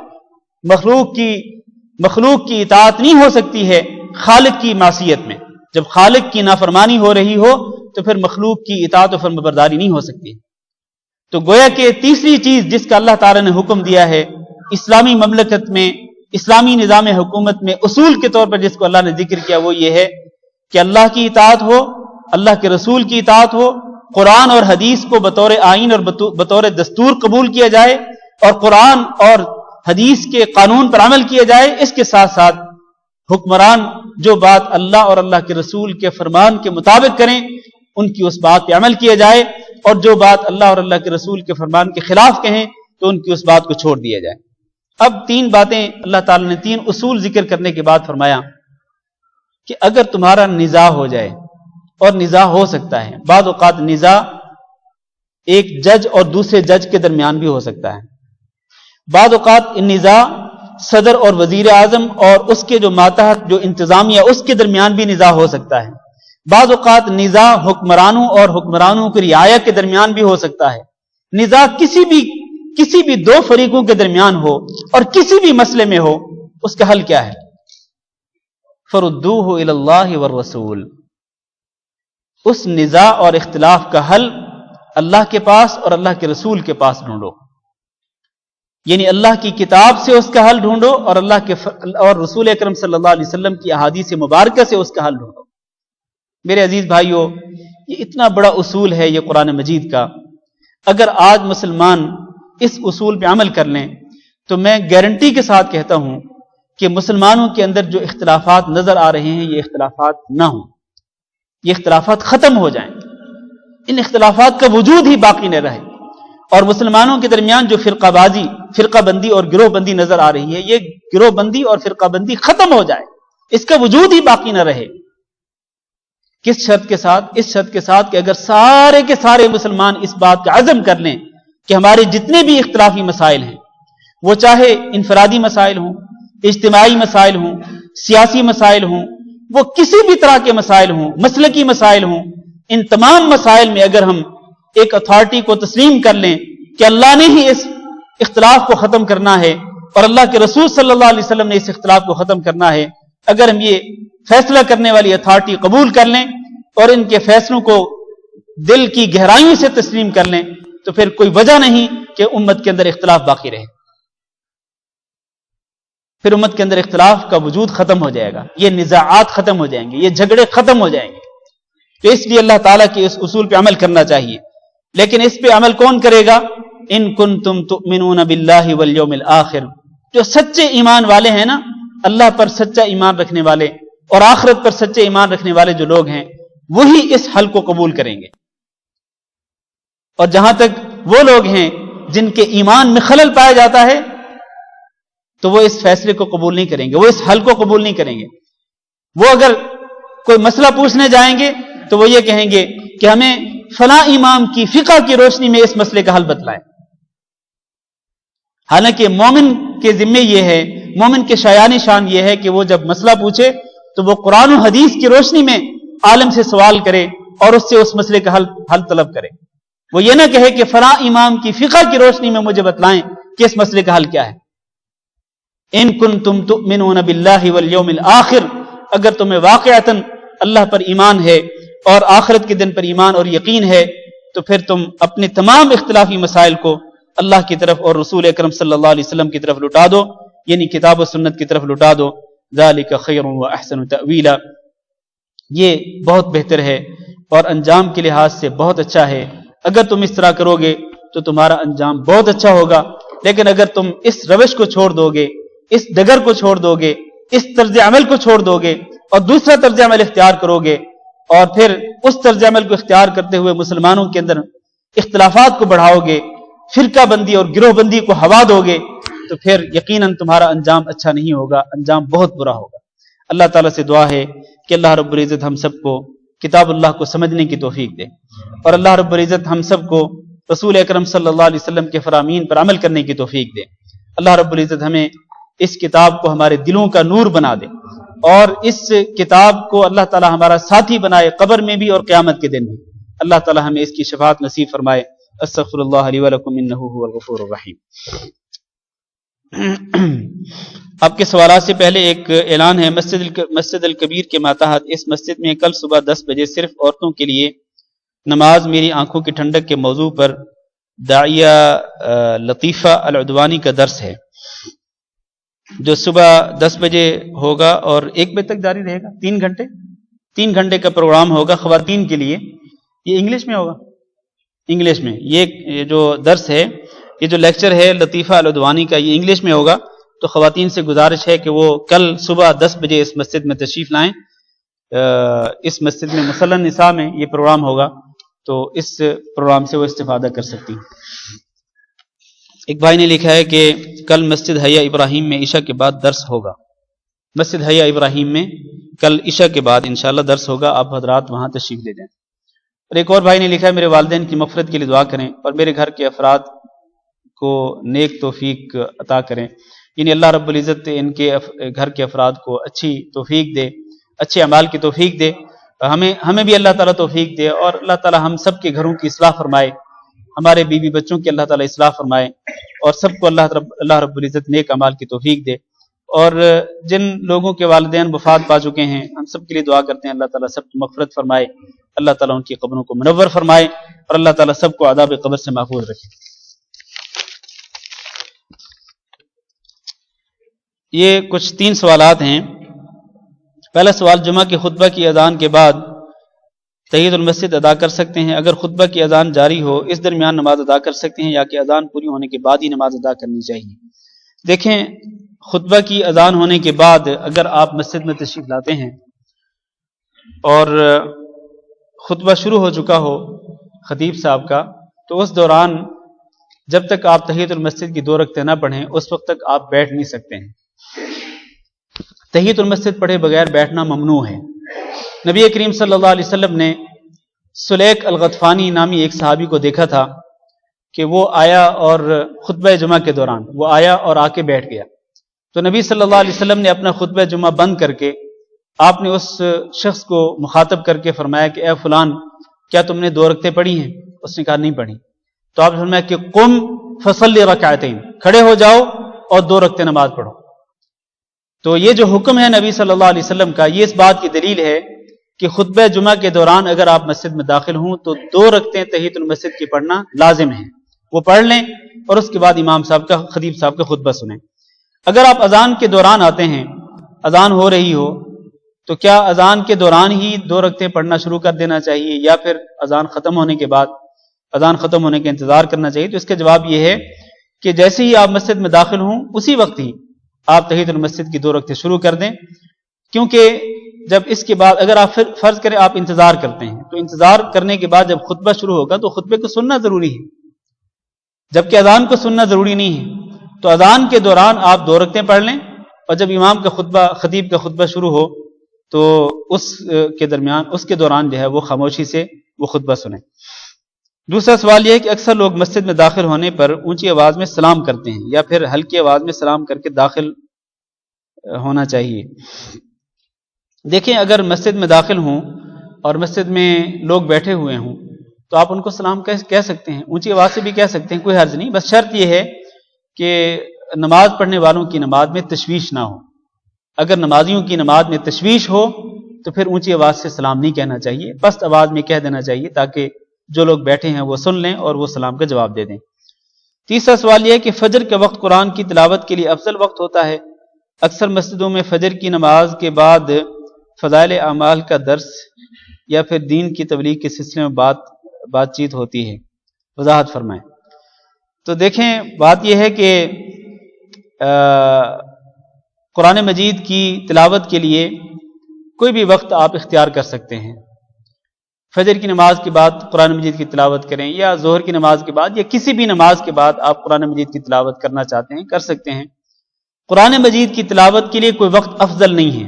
مخلوق کی اطاعت نہیں ہو سکتی ہے خالق کی معصیت میں۔ جب خالق کی نافرمانی ہو رہی ہو تو پھر مخلوق کی اطاعت و فرمانبرداری نہیں ہو سکتی۔ تو گویا کہ تیسری چیز جس کا اللہ تعالی نے حکم دیا ہے اسلامی مملکت میں، اسلامی نظام حکومت میں اصول کے طور پر جس کو اللہ نے ذکر کیا وہ یہ ہے کہ اللہ کی اطاعت ہو، اللہ کے رسول کی اطاعت ہو، قرآن اور حدیث کو بطور آئین اور بطور دستور قبول کیا جائے اور قرآن اور حدیث کے قانون پر عمل کیا جائے۔ اس کے ساتھ ساتھ حکمران جو بات اللہ اور اللہ کے رسول کے فرمان کے مطابق کریں ان کی اس بات پہ عمل کیا جائے، اور جو بات اللہ اور اللہ کے رسول کے فرمان کے خلاف کہیں تو ان کی اس بات کو چھوڑ دیا جائے۔ اب تین باتیں اللہ تعالی نے، تین اصول ذکر کرنے کے بعد فرمایا کہ اگر تمہارا نزاع ہو جائے، اور نزاع ہو سکتا ہے، بعض اوقات نزاع ایک جج اور دوسرے جج کے درمیان بھی ہو سکتا ہے، بعض اوقات نزاع صدر اور وزیر اعظم اور اس کے جو ماتحت جو انتظامیہ اس کے درمیان بھی نزاع ہو سکتا ہے، بعض اوقات نزاع حکمرانوں اور حکمرانوں کی رعایا کے درمیان بھی ہو سکتا ہے۔ نزاع کسی بھی دو فریقوں کے درمیان ہو اور کسی بھی مسئلے میں ہو، اس کا حل کیا ہے؟ فردوہ الی اللہ والرسول، اس نزاع اور اختلاف کا حل اللہ کے پاس اور اللہ کے رسول کے پاس ڈھونڈو، یعنی اللہ کی کتاب سے اس کا حل ڈھونڈو اور رسول اکرم صلی اللہ علیہ وسلم کی احادیث مبارکہ سے اس کا حل ڈھونڈو۔ میرے عزیز بھائیو، یہ اتنا بڑا اصول ہے یہ قرآن مجید کا، اگر آج مسلمان اس اصول پہ عمل کر لیں تو میں گارنٹی کے ساتھ کہتا ہوں کہ مسلمانوں کے اندر جو اختلافات نظر آ رہے ہیں یہ اختلافات نہ ہوں، یہ اختلافات ختم ہو جائیں، ان اختلافات کا وجود ہی باقی نہ رہے، اور مسلمانوں کے درمیان جو فرقہ بندی اور گروہ بندی نظر آ رہی ہے یہ گروہ بندی اور فرقہ بندی ختم ہو جائے، اس کا وجود ہی باقی نہ رہے۔ کس شرط کے ساتھ؟ اس شرط کے ساتھ کہ اگر سارے کے سارے مسلمان اس بات کا عزم کر لیں کہ ہمارے جتنے بھی اختلافی مسائل ہیں، وہ چاہے انفرادی مسائل ہوں، اجتماعی مسائل ہوں، سیاسی مسائل ہوں، وہ کسی بھی طرح کے مسائل ہوں، مسلکی مسائل ہوں، ان تمام مسائل میں اگر ہم ایک اتھارٹی کو تسلیم کر لیں کہ اللہ نے ہی اس اختلاف کو ختم کرنا ہے اور اللہ کے رسول صلی اللہ علیہ وسلم نے اس اختلاف کو ختم کرنا ہے، اگر ہم یہ فیصلہ کرنے والی اتھارٹی قبول کر لیں اور ان کے فیصلوں کو دل کی گہرائیوں سے تسلیم کر لیں تو پھر کوئی وجہ نہیں کہ امت کے اندر اختلاف باقی رہے، پھر امت کے اندر اختلاف کا وجود ختم ہو جائے گا، یہ نزاعات ختم ہو جائیں گے، یہ جھگڑے ختم ہو جائیں گے۔ تو اس لیے اللہ تعالیٰ کے اس اصول پہ عمل کرنا چاہیے، لیکن اس پہ عمل کون کرے گا؟ ان کنتم تؤمنون باللہ والیوم الآخر، جو سچے ایمان والے ہیں نا، اللہ پر سچا ایمان رکھنے والے اور آخرت پر سچے ایمان رکھنے والے جو لوگ ہیں وہی اس حل کو قبول کریں گے۔ اور جہاں تک وہ لوگ ہیں جن کے ایمان میں خلل پایا جاتا ہے تو وہ اس فیصلے کو قبول نہیں کریں گے، وہ اس حل کو قبول نہیں کریں گے۔ وہ اگر کوئی مسئلہ پوچھنے جائیں گے تو وہ یہ کہیں گے کہ ہمیں فلاں امام کی فقہ کی روشنی میں اس مسئلے کا حل بتلائیں۔ حالانکہ مومن کے ذمے یہ ہے، مومن کے شایان شان یہ ہے کہ وہ جب مسئلہ پوچھے تو وہ قرآن و حدیث کی روشنی میں عالم سے سوال کرے اور اس سے اس مسئلے کا حل طلب کرے۔ وہ یہ نہ کہے کہ فلاں امام کی فقہ کی روشنی میں مجھے بتلائیں کہ اس مسئلے کا حل کیا ہے۔ ان کنتم تؤمنون باللہ والیوم الآخر، اگر تمہیں واقعتاً اللہ پر ایمان ہے اور آخرت کے دن پر ایمان اور یقین ہے تو پھر تم اپنے تمام اختلافی مسائل کو اللہ کی طرف اور رسول اکرم صلی اللہ علیہ وسلم کی طرف لٹا دو، یعنی کتاب و سنت کی طرف لٹا دو۔ ذالک خیر و احسن تأویلا، یہ بہت بہتر ہے اور انجام کے لحاظ سے بہت اچھا ہے۔ اگر تم اس طرح کرو گے تو تمہارا انجام بہت اچھا ہوگا، لیکن اگر تم اس روش کو چھوڑ دو گے، اس ڈگر کو چھوڑ دو گے، اس طرز عمل کو چھوڑ دو گے اور دوسرا طرز عمل اختیار کرو گے اور پھر اس طرز عمل کو اختیار کرتے ہوئے مسلمانوں کے اندر اختلافات کو بڑھاؤ گے، فرقہ بندی اور گروہ بندی کو ہوا دو گے، تو پھر یقیناً تمہارا انجام اچھا نہیں ہوگا، انجام بہت برا ہوگا۔ اللہ تعالیٰ سے دعا ہے کہ اللہ رب العزت ہم سب کو کتاب اللہ کو سمجھنے کی توفیق دے، اور اللہ رب العزت ہم سب کو رسول اکرم صلی اللہ علیہ وسلم کے فرامین پر عمل کرنے کی توفیق دے۔ اللہ رب العزت ہمیں اس کتاب کو ہمارے دلوں کا نور بنا دے، اور اس کتاب کو اللہ تعالیٰ ہمارا ساتھی بنائے، قبر میں بھی اور قیامت کے دن بھی۔ اللہ تعالیٰ ہمیں اس کی شفاعت نصیب فرمائے۔ استغفر اللہ لی ولکم انہ هو الغفور الرحیم۔ آپ کے سوالات سے پہلے ایک اعلان ہے، مسجد الکبیر کے ماتحت اس مسجد میں کل صبح 10 بجے صرف عورتوں کے لیے نماز میری آنکھوں کی ٹھنڈک کے موضوع پر داعیہ لطیفہ العدوانی کا درس ہے، جو صبح 10 بجے ہوگا اور 1 بجے تک جاری رہے گا۔ 3 گھنٹے کا پروگرام ہوگا خواتین کے لیے۔ یہ انگلش میں ہوگا، انگلش میں یہ جو درس ہے، یہ جو لیکچر ہے لطیفہ العدوانی کا، یہ انگلش میں ہوگا۔ تو خواتین سے گزارش ہے کہ وہ کل صبح 10 بجے اس مسجد میں تشریف لائیں۔ اس مسجد میں مصلی النساء میں یہ پروگرام ہوگا، تو اس پروگرام سے وہ استفادہ کر سکتی ہیں۔ ایک بھائی نے لکھا ہے کہ کل مسجد حیا ابراہیم میں عشاء کے بعد درس ہوگا۔ مسجد حیا ابراہیم میں کل عشاء کے بعد انشاءاللہ درس ہوگا، آپ حضرات وہاں تشریف لے جائیں۔ اور ایک اور بھائی نے لکھا ہے میرے والدین کی مغفرت کے لیے دعا کریں اور میرے گھر کے افراد کو نیک توفیق عطا کریں، یعنی اللہ رب العزت ان کے گھر کے افراد کو اچھی توفیق دے، اچھے اعمال کی توفیق دے، ہمیں بھی اللہ تعالیٰ توفیق دے، اور اللہ تعالیٰ ہم سب کے گھروں کی اصلاح فرمائے، ہمارے بیوی بچوں کی اللہ تعالیٰ اصلاح فرمائے، اور سب کو اللہ رب العزت نیک اعمال کی توفیق دے۔ اور جن لوگوں کے والدین وفات پا چکے ہیں ہم سب کے لیے دعا کرتے ہیں، اللہ تعالیٰ سب کی مغفرت فرمائے، اللہ تعالیٰ ان کی قبروں کو منور فرمائے، اور اللہ تعالیٰ سب کو عذاب قبر سے محفوظ رکھے۔ یہ کچھ 3 سوالات ہیں۔ پہلا سوال، جمعہ کے خطبہ کی اذان کے بعد تحیۃ المسجد ادا کر سکتے ہیں؟ اگر خطبہ کی اذان جاری ہو اس درمیان نماز ادا کر سکتے ہیں یا کہ اذان پوری ہونے کے بعد ہی نماز ادا کرنی چاہیے؟ دیکھیں، خطبہ کی اذان ہونے کے بعد اگر آپ مسجد میں تشریف لاتے ہیں اور خطبہ شروع ہو چکا ہو خطیب صاحب کا، تو اس دوران جب تک آپ تحیۃ المسجد کی 2 رکعتیں نہ پڑھیں اس وقت تک آپ بیٹھ نہیں سکتے ہیں۔ تحیۃ المسجد پڑھے بغیر بیٹھنا ممنوع ہے۔ نبی کریم صلی اللہ علیہ وسلم نے سلیک الغطفانی نامی ایک صحابی کو دیکھا تھا کہ وہ آیا اور خطبہ جمعہ کے دوران وہ آیا اور آ کے بیٹھ گیا، تو نبی صلی اللہ علیہ وسلم نے اپنا خطبہ جمعہ بند کر کے آپ نے اس شخص کو مخاطب کر کے فرمایا کہ اے فلان، کیا تم نے 2 رکعتیں پڑھی ہیں؟ اس نے کہا نہیں پڑھی۔ تو آپ نے فرمایا کہ قم فصلی رکعتین، کھڑے ہو جاؤ اور 2 رکعتیں نماز پڑھو۔ تو یہ جو حکم ہے نبی صلی اللہ علیہ وسلم کا، یہ اس بات کی دلیل ہے کہ خطبہ جمعہ کے دوران اگر آپ مسجد میں داخل ہوں تو 2 رکعتیں تحیۃ المسجد کی پڑھنا لازم ہے، وہ پڑھ لیں اور اس کے بعد امام صاحب کا خطیب صاحب کا خطبہ سنیں۔ اگر آپ اذان کے دوران آتے ہیں، اذان ہو رہی ہو، تو کیا اذان کے دوران ہی 2 رکعتیں پڑھنا شروع کر دینا چاہیے یا پھر اذان ختم ہونے کے بعد اذان ختم ہونے کا انتظار کرنا چاہیے؟ تو اس کا جواب یہ ہے کہ جیسے ہی آپ مسجد میں داخل ہوں اسی وقت ہی آپ تحیۃ المسجد کی 2 رکعتیں شروع کر دیں، کیونکہ جب اس کے بعد اگر آپ فرض کریں آپ انتظار کرتے ہیں تو انتظار کرنے کے بعد جب خطبہ شروع ہوگا تو خطبے کو سننا ضروری ہے، جبکہ اذان کو سننا ضروری نہیں ہے۔ تو اذان کے دوران آپ 2 رکعتیں پڑھ لیں، اور جب امام کا خطبہ، خطیب کا خطبہ شروع ہو تو اس کے دوران جو ہے وہ خاموشی سے وہ خطبہ سنیں۔ دوسرا سوال یہ ہے کہ اکثر لوگ مسجد میں داخل ہونے پر اونچی آواز میں سلام کرتے ہیں یا پھر ہلکی آواز میں سلام کر کے داخل ہونا چاہیے؟ دیکھیں، اگر مسجد میں داخل ہوں اور مسجد میں لوگ بیٹھے ہوئے ہوں تو آپ ان کو سلام کہہ سکتے ہیں، اونچی آواز سے بھی کہہ سکتے ہیں، کوئی حرج نہیں، بس شرط یہ ہے کہ نماز پڑھنے والوں کی نماز میں تشویش نہ ہو۔ اگر نمازیوں کی نماز میں تشویش ہو تو پھر اونچی آواز سے سلام نہیں کہنا چاہیے، پست آواز میں کہہ دینا چاہیے تاکہ جو لوگ بیٹھے ہیں وہ سن لیں اور وہ سلام کا جواب دے دیں۔ تیسرا سوال یہ ہے کہ فجر کے وقت قرآن کی تلاوت کے لیے افضل وقت ہوتا ہے؟ اکثر مسجدوں میں فجر کی نماز کے بعد فضائل اعمال کا درس یا پھر دین کی تبلیغ کے سلسلے میں بات چیت ہوتی ہے، وضاحت فرمائیں۔ تو دیکھیں، بات یہ ہے کہ قرآن مجید کی تلاوت کے لیے کوئی بھی وقت آپ اختیار کر سکتے ہیں۔ فجر کی نماز کے بعد قرآن مجید کی تلاوت کریں، یا ظہر کی نماز کے بعد، یا کسی بھی نماز کے بعد آپ قرآن مجید کی تلاوت کرنا چاہتے ہیں کر سکتے ہیں۔ قرآن مجید کی تلاوت کے لیے کوئی وقت افضل نہیں ہے،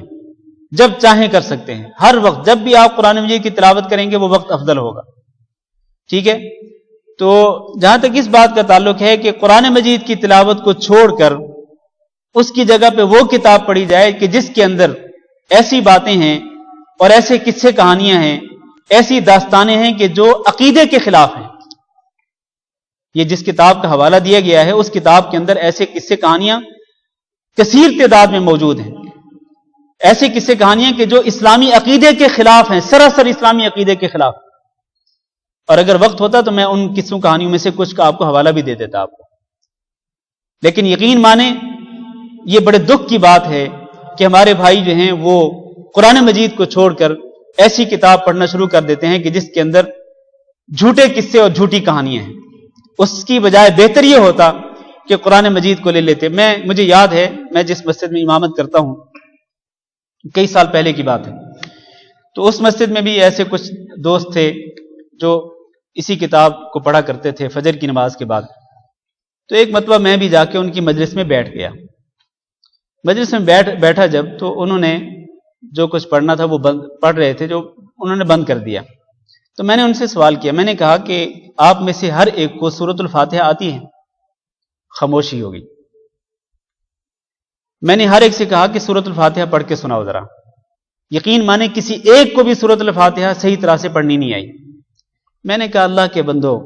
جب چاہیں کر سکتے ہیں، ہر وقت جب بھی آپ قرآن مجید کی تلاوت کریں گے وہ وقت افضل ہوگا، ٹھیک ہے؟ تو جہاں تک اس بات کا تعلق ہے کہ قرآن مجید کی تلاوت کو چھوڑ کر اس کی جگہ پہ وہ کتاب پڑھی جائے کہ جس کے اندر ایسی باتیں ہیں اور ایسے قصے کہانیاں ہیں، ایسی داستانیں ہیں کہ جو عقیدے کے خلاف ہیں، یہ جس کتاب کا حوالہ دیا گیا ہے اس کتاب کے اندر ایسے قصے کہانیاں کثیر تعداد میں موجود ہیں، ایسے قصے کہانیاں کہ جو اسلامی عقیدے کے خلاف ہیں، سراسر اسلامی عقیدے کے خلاف۔ اور اگر وقت ہوتا تو میں ان قصوں کہانیوں میں سے کچھ کا آپ کو حوالہ بھی دے دیتا آپ کو، لیکن یقین مانیں یہ بڑے دکھ کی بات ہے کہ ہمارے بھائی جو ہیں وہ قرآن مجید کو چھوڑ کر ایسی کتاب پڑھنا شروع کر دیتے ہیں کہ جس کے اندر جھوٹے قصے اور جھوٹی کہانیاں ہیں۔ اس کی بجائے بہتر یہ ہوتا کہ قرآن مجید کو لے لیتے۔ مجھے یاد ہے، میں جس مسجد میں امامت کرتا ہوں، کئی سال پہلے کی بات ہے، تو اس مسجد میں بھی ایسے کچھ دوست تھے جو اسی کتاب کو پڑھا کرتے تھے فجر کی نماز کے بعد۔ تو ایک مرتبہ میں بھی جا کے ان کی مجلس میں بیٹھ گیا۔ مجلس میں بیٹھا جب، تو انہوں نے جو کچھ پڑھنا تھا وہ پڑھ رہے تھے، جو انہوں نے بند کر دیا۔ تو میں نے ان سے سوال کیا، میں نے کہا کہ آپ میں سے ہر ایک کو سورۃ الفاتحہ آتی ہے؟ خاموشی ہوگی۔ میں نے ہر ایک سے کہا کہ سورۃ الفاتحہ پڑھ کے سناؤ ذرا۔ یقین مانے کسی ایک کو بھی سورۃ الفاتحہ صحیح طرح سے پڑھنی نہیں آئی۔ میں نے کہا اللہ کے بندو،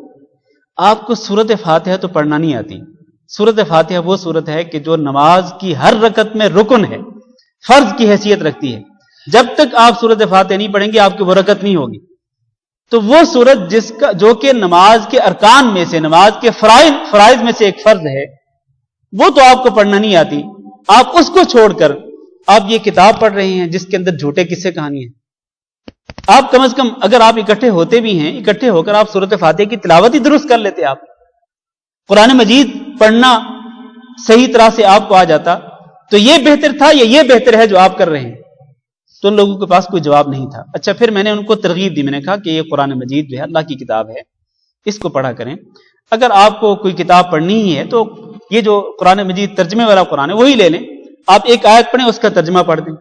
آپ کو سورۃ فاتحہ تو پڑھنا نہیں آتی۔ سورۃ فاتحہ وہ سورت ہے کہ جو نماز کی ہر رکعت میں رکن ہے، فرض کی حیثیت رکھتی ہے۔ جب تک آپ سورۃ فاتحہ نہیں پڑھیں گے آپ کی وہ رکعت نہیں ہوگی۔ تو وہ سورت جو کہ نماز کے ارکان میں سے، نماز کے فرائض میں سے ایک فرض ہے، وہ تو آپ کو پڑھنا نہیں آتی۔ آپ اس کو چھوڑ کر آپ یہ کتاب پڑھ رہے ہیں جس کے اندر جھوٹے قصے کہانی ہیں۔ آپ کم از کم اگر آپ اکٹھے ہوتے بھی ہیں، اکٹھے ہو کر آپ سورۃ فاتحہ کی تلاوت ہی درست کر لیتے۔ آپ قرآن مجید پڑھنا صحیح طرح سے آپ کو آ جاتا تو یہ بہتر تھا، یا یہ بہتر ہے جو آپ کر رہے ہیں؟ تو ان لوگوں کے پاس کوئی جواب نہیں تھا۔ اچھا، پھر میں نے ان کو ترغیب دی، میں نے کہا کہ یہ قرآن مجید جو ہے اللہ کی کتاب ہے، اس کو پڑھا کریں۔ اگر آپ کو کوئی کتاب پڑھنی ہی ہے تو یہ جو قرآن مجید ترجمے والا قرآن ہے وہی لے لیں۔ آپ ایک آیت پڑھیں، اس کا ترجمہ پڑھ دیں،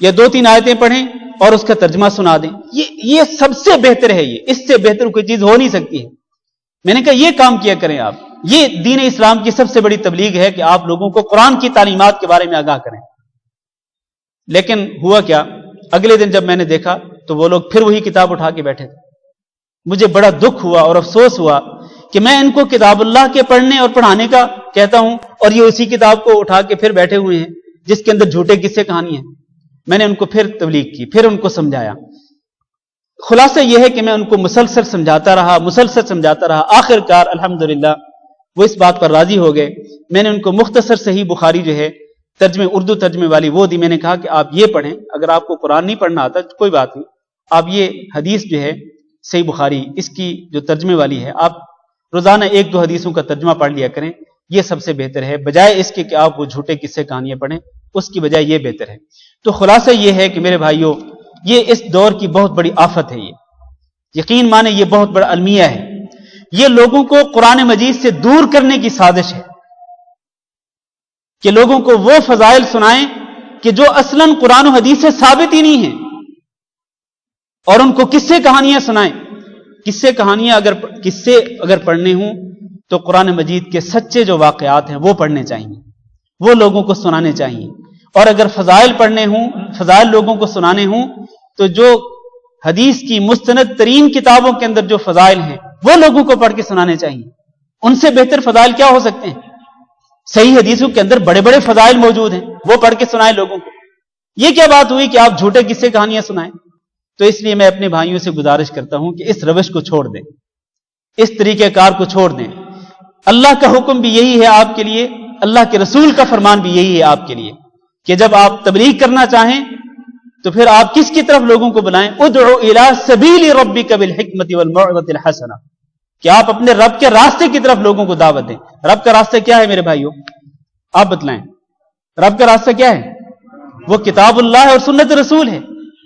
یا 2-3 آیتیں پڑھیں اور اس کا ترجمہ سنا دیں۔ یہ سب سے بہتر ہے، اس سے بہتر کوئی چیز ہو نہیں سکتی ہے۔ میں نے کہا یہ کام کیا کریں آپ، یہ دین اسلام کی سب سے بڑی تبلیغ ہے کہ آپ لوگوں کو قرآن کی تعلیمات کے بارے میں آگاہ کریں۔ لیکن ہوا کیا، اگلے دن جب میں نے دیکھا تو وہ لوگ پھر وہی کتاب اٹھا کے بیٹھے تھے۔ مجھے بڑا دکھ ہوا اور افسوس ہوا کہ میں ان کو کتاب اللہ کے پڑھنے اور پڑھانے کا کہتا ہوں اور یہ اسی کتاب کو اٹھا کے پھر بیٹھے ہوئے ہیں جس کے اندر جھوٹے قصے کہانی ہیں۔ میں نے ان کو پھر تبلیغ کی، پھر ان کو سمجھایا۔ خلاصہ یہ ہے کہ میں ان کو مسلسل سمجھاتا رہا، آخر کار الحمدللہ وہ اس بات پر راضی ہو گئے۔ میں نے ان کو مختصر صحیح بخاری جو ہے ترجمے، اردو ترجمے والی وہ دی۔ میں نے کہا کہ آپ یہ پڑھیں، اگر آپ کو قرآن نہیں پڑھنا آتا کوئی بات نہیں، آپ یہ حدیث جو ہے صحیح بخاری اس کی جو ترجمے والی ہے، آپ روزانہ 1-2 حدیثوں کا ترجمہ پڑھ لیا کریں، یہ سب سے بہتر ہے، بجائے اس کے کہ آپ وہ جھوٹے قصے کہانیاں پڑھیں، اس کی بجائے یہ بہتر ہے۔ تو خلاصہ یہ ہے کہ میرے بھائیوں، یہ اس دور کی بہت بڑی آفت ہے، یہ یقین مانے یہ بہت بڑا المیہ ہے۔ یہ لوگوں کو قرآن مجید سے دور کرنے کی سازش ہے۔ کہ لوگوں کو وہ فضائل سنائیں کہ جو اصلاً قرآن و حدیث سے ثابت ہی نہیں ہیں، اور ان کو قصے کہانیاں سنائیں۔ قصے کہانیاں اگر پڑھنے ہوں تو قرآن مجید کے سچے جو واقعات ہیں وہ پڑھنے چاہیے، وہ لوگوں کو سنانے چاہیے۔ اور اگر فضائل پڑھنے ہوں، فضائل لوگوں کو سنانے ہوں، تو جو حدیث کی مستند ترین کتابوں کے اندر جو فضائل ہیں وہ لوگوں کو پڑھ کے سنانے چاہیے۔ ان سے بہتر فضائل کیا ہو سکتے ہیں؟ صحیح حدیثوں کے اندر بڑے بڑے فضائل موجود ہیں، وہ پڑھ کے سنائیں لوگوں کو۔ یہ کیا بات ہوئی کہ آپ جھوٹے قصے کہانیاں سنائیں؟ تو اس لیے میں اپنے بھائیوں سے گزارش کرتا ہوں کہ اس روش کو چھوڑ دیں، اس طریقہ کار کو چھوڑ دیں۔ اللہ کا حکم بھی یہی ہے آپ کے لیے، اللہ کے رسول کا فرمان بھی یہی ہے آپ کے لیے کہ جب آپ تبلیغ کرنا چاہیں تو پھر آپ کس کی طرف لوگوں کو بلائیں؟ ادعو الی سبیل ربک بالحکمۃ والموعظۃ الحسنہ، کہ آپ اپنے رب کے راستے کی طرف لوگوں کو دعوت دیں۔ رب کا راستہ کیا ہے میرے بھائیوں؟ آپ بتلائیں، رب کا راستہ کیا ہے؟ وہ کتاب اللہ اور سنت رسول ہے،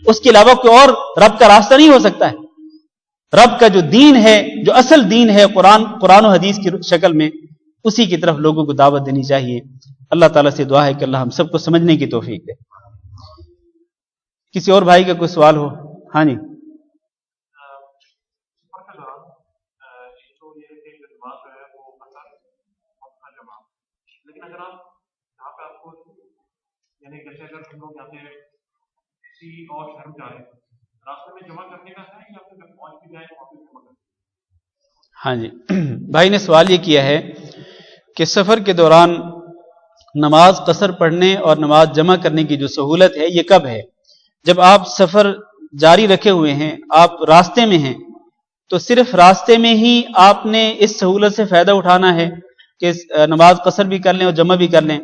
اس کے علاوہ کوئی اور رب کا راستہ نہیں ہو سکتا ہے۔ رب کا جو دین ہے، جو اصل دین ہے قرآن و حدیث کی شکل میں، اسی کی طرف لوگوں کو دعوت دینی چاہیے۔ اللہ تعالیٰ سے دعا ہے کہ اللہ ہم سب کو سمجھنے کی توفیق دے۔ کسی اور بھائی کا کوئی سوال ہو؟ ہاں جی۔
لیکن اگر آپ یہاں پہ آپ کو یعنی جیسے اگر ہم لوگ یہاں پہ کسی اور شہر میں جا رہے ہیں، راستے میں جمع کرنے کا ہے یا پھر جب پہنچ بھی جائیں وہاں پہ جمع کرنے کا؟
ہاں جی، بھائی نے سوال یہ کیا ہے کہ سفر کے دوران نماز قصر پڑھنے اور نماز جمع کرنے کی جو سہولت ہے یہ کب ہے؟ جب آپ سفر جاری رکھے ہوئے ہیں، آپ راستے میں ہیں، تو صرف راستے میں ہی آپ نے اس سہولت سے فائدہ اٹھانا ہے کہ نماز قصر بھی کر لیں اور جمع بھی کر لیں،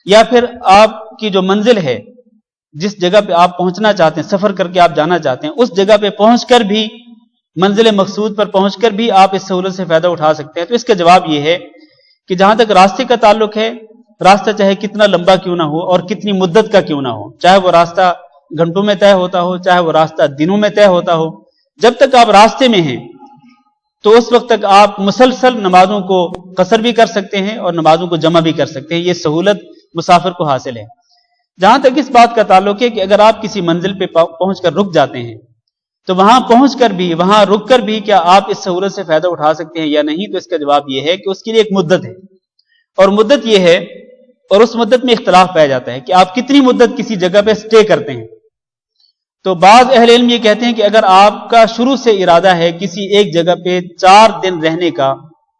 یا پھر آپ کی جو منزل ہے، جس جگہ پہ آپ پہنچنا چاہتے ہیں، سفر کر کے آپ جانا چاہتے ہیں، اس جگہ پہ پہنچ کر بھی، منزل مقصود پر پہنچ کر بھی آپ اس سہولت سے فائدہ اٹھا سکتے ہیں؟ تو اس کا جواب یہ ہے کہ جہاں تک راستے کا تعلق ہے، راستہ چاہے کتنا لمبا کیوں نہ ہو اور کتنی مدت کا کیوں نہ ہو، چاہے وہ راستہ گھنٹوں میں طے ہوتا ہو، چاہے وہ راستہ دنوں میں طے ہوتا ہو، جب تک آپ راستے میں ہیں تو اس وقت تک آپ مسلسل نمازوں کو قصر بھی کر سکتے ہیں اور نمازوں کو جمع بھی کر سکتے ہیں۔ یہ سہولت مسافر کو حاصل ہے۔ جہاں تک اس بات کا تعلق ہے کہ اگر آپ کسی منزل پہ پہنچ کر رک جاتے ہیں تو وہاں پہنچ کر بھی، وہاں رک کر بھی کیا آپ اس سہولت سے فائدہ اٹھا سکتے ہیں یا نہیں؟ تو اس کا جواب یہ ہے کہ اس کے لیے ایک مدت ہے، اور مدت یہ ہے، اور اس مدت میں اختلاف پایا جاتا ہے کہ آپ کتنی مدت کسی جگہ پہ سٹے کرتے ہیں۔ تو بعض اہل علم یہ کہتے ہیں کہ اگر آپ کا شروع سے ارادہ ہے کسی ایک جگہ پہ 4 دن رہنے کا،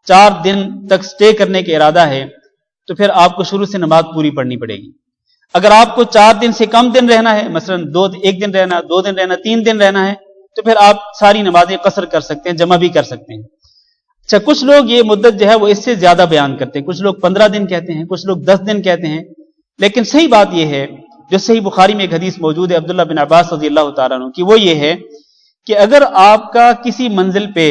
4 دن تک سٹے کرنے کا ارادہ ہے، تو پھر آپ کو شروع سے نماز پوری پڑھنی پڑے گی۔ اگر آپ کو 4 دن سے کم دن رہنا ہے، مثلا 1 دن رہنا، 2 دن رہنا، 3 دن رہنا ہے، تو پھر آپ ساری نمازیں قصر کر سکتے ہیں، جمع بھی کر سکتے ہیں۔ اچھا، کچھ لوگ یہ مدت جو ہے وہ اس سے زیادہ بیان کرتے ہیں، کچھ لوگ 15 دن کہتے ہیں، کچھ لوگ 10 دن کہتے ہیں، لیکن صحیح بات یہ ہے جو صحیح بخاری میں ایک حدیث موجود ہے عبداللہ بن عباس رضی اللہ تعالیٰ عنہ کی، وہ یہ ہے کہ اگر آپ کا کسی منزل پہ،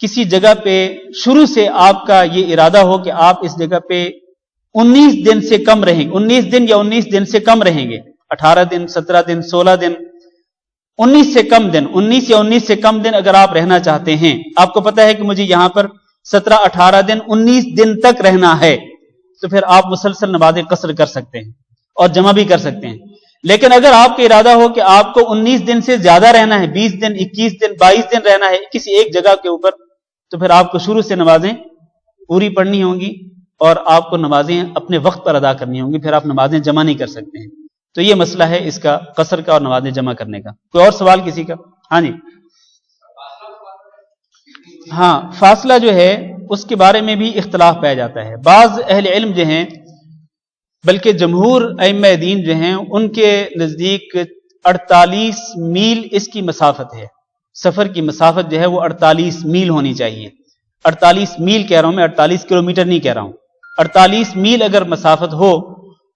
کسی جگہ پہ شروع سے آپ کا یہ ارادہ ہو کہ آپ اس جگہ پہ 19 دن سے کم رہیں گے، 19 دن یا 19 دن سے کم رہیں گے، 18 دن، 17 دن، 16 دن، 19 سے کم دن، 19 یا 19 سے کم دن اگر آپ رہنا چاہتے ہیں، آپ کو پتہ ہے کہ مجھے یہاں پر 17، 18 دن، 19 دن تک رہنا ہے، تو پھر آپ مسلسل نمازیں قصر کر سکتے ہیں اور جمع بھی کر سکتے ہیں۔ لیکن اگر آپ کا ارادہ ہو کہ آپ کو 19 دن سے زیادہ رہنا ہے، 20 دن، 21 دن، 22 دن رہنا ہے کسی ایک جگہ کے اوپر، تو پھر آپ کو شروع سے نمازیں پوری پڑھنی ہوں گی اور آپ کو نمازیں اپنے وقت پر ادا کرنی ہوں گی، پھر آپ نمازیں جمع نہیں کر سکتے ہیں۔ تو یہ مسئلہ ہے اس کا، قصر کا اور نمازیں جمع کرنے کا۔ کوئی اور سوال کسی کا؟ ہاں جی۔ ہاں، فاصلہ جو ہے اس کے بارے میں بھی اختلاف پایا جاتا ہے۔ بعض اہل علم جو ہیں، بلکہ جمہور ائمہ دین جو ہیں، ان کے نزدیک 48 میل اس کی مسافت ہے۔ سفر کی مسافت جو ہے وہ 48 میل ہونی چاہیے۔ 48 میل کہہ رہا ہوں میں، 48 کلومیٹر نہیں کہہ رہا ہوں۔ 48 میل اگر مسافت ہو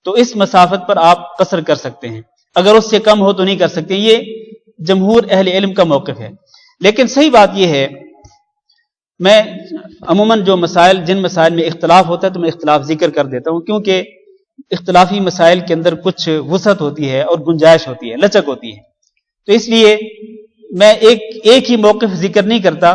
تو اس مسافت پر آپ قصر کر سکتے ہیں، اگر اس سے کم ہو تو نہیں کر سکتے۔ یہ جمہور اہل علم کا موقف ہے۔ لیکن صحیح بات یہ ہے، میں عموماً جو مسائل، جن مسائل میں اختلاف ہوتا ہے تو میں اختلاف ذکر کر دیتا ہوں، کیونکہ اختلافی مسائل کے اندر کچھ وسعت ہوتی ہے اور گنجائش ہوتی ہے، لچک ہوتی ہے، تو اس لیے میں ایک ہی موقف ذکر نہیں کرتا۔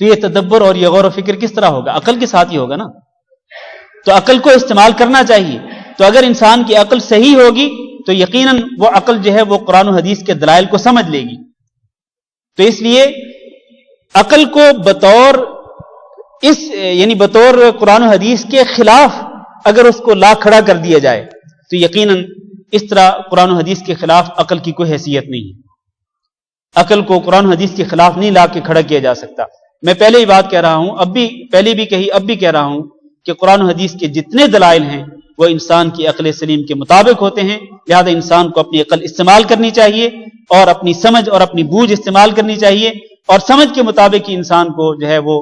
تو یہ تدبر اور یہ غور و فکر کس طرح ہوگا؟ عقل کے ساتھ ہی ہوگا نا. تو عقل کو استعمال کرنا چاہیے. تو اگر انسان کی عقل صحیح ہوگی تو یقیناً وہ عقل جو ہے وہ قرآن و حدیث کے دلائل کو سمجھ لے گی. تو اس لیے عقل کو بطور قرآن و حدیث کے خلاف اگر اس کو لا کھڑا کر دیا جائے تو یقیناً اس طرح قرآن و حدیث کے خلاف عقل کی کوئی حیثیت نہیں ہے. عقل کو قرآن و حدیث کے خلاف نہیں لا کے کھڑا کیا جا سکتا. میں پہلے ہی بات کہہ رہا ہوں، پہلے بھی کہی، اب بھی کہہ رہا ہوں کہ قرآن و حدیث کے جتنے دلائل ہیں وہ انسان کی عقل سلیم کے مطابق ہوتے ہیں. لہذا انسان کو اپنی عقل استعمال کرنی چاہیے اور اپنی سمجھ اور اپنی بوجھ استعمال کرنی چاہیے، اور سمجھ کے مطابق ہی انسان کو جو ہے وہ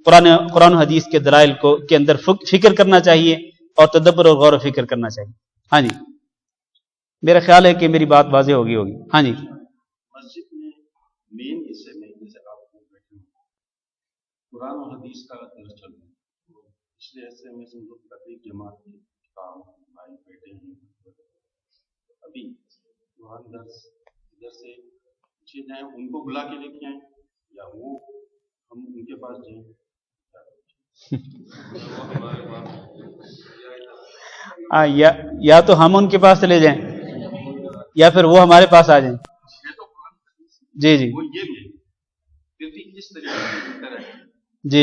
قرآن و حدیث کے دلائل کے اندر فکر کرنا چاہیے اور تدبر اور غور و فکر کرنا چاہیے. ہاں جی، میرا خیال ہے کہ میری بات واضح ہوگی. ہاں جی.
مسجد میں مین حصے میں جیسے آپ کو بیٹھے قرآن و حدیث کا درس چل رہا ہے، پچھلے حصے میں سمجھو تقریب جماعت کے کام بھائی بیٹھے ہیں، ابھی قرآن درس ادھر سے پیچھے جائیں ان کو بلا کے لے کے آئیں یا وہ ہم ان کے پاس جائیں؟
یا تو ہم ان کے پاس چلے جائیں یا پھر وہ ہمارے پاس آ جائیں. جی جی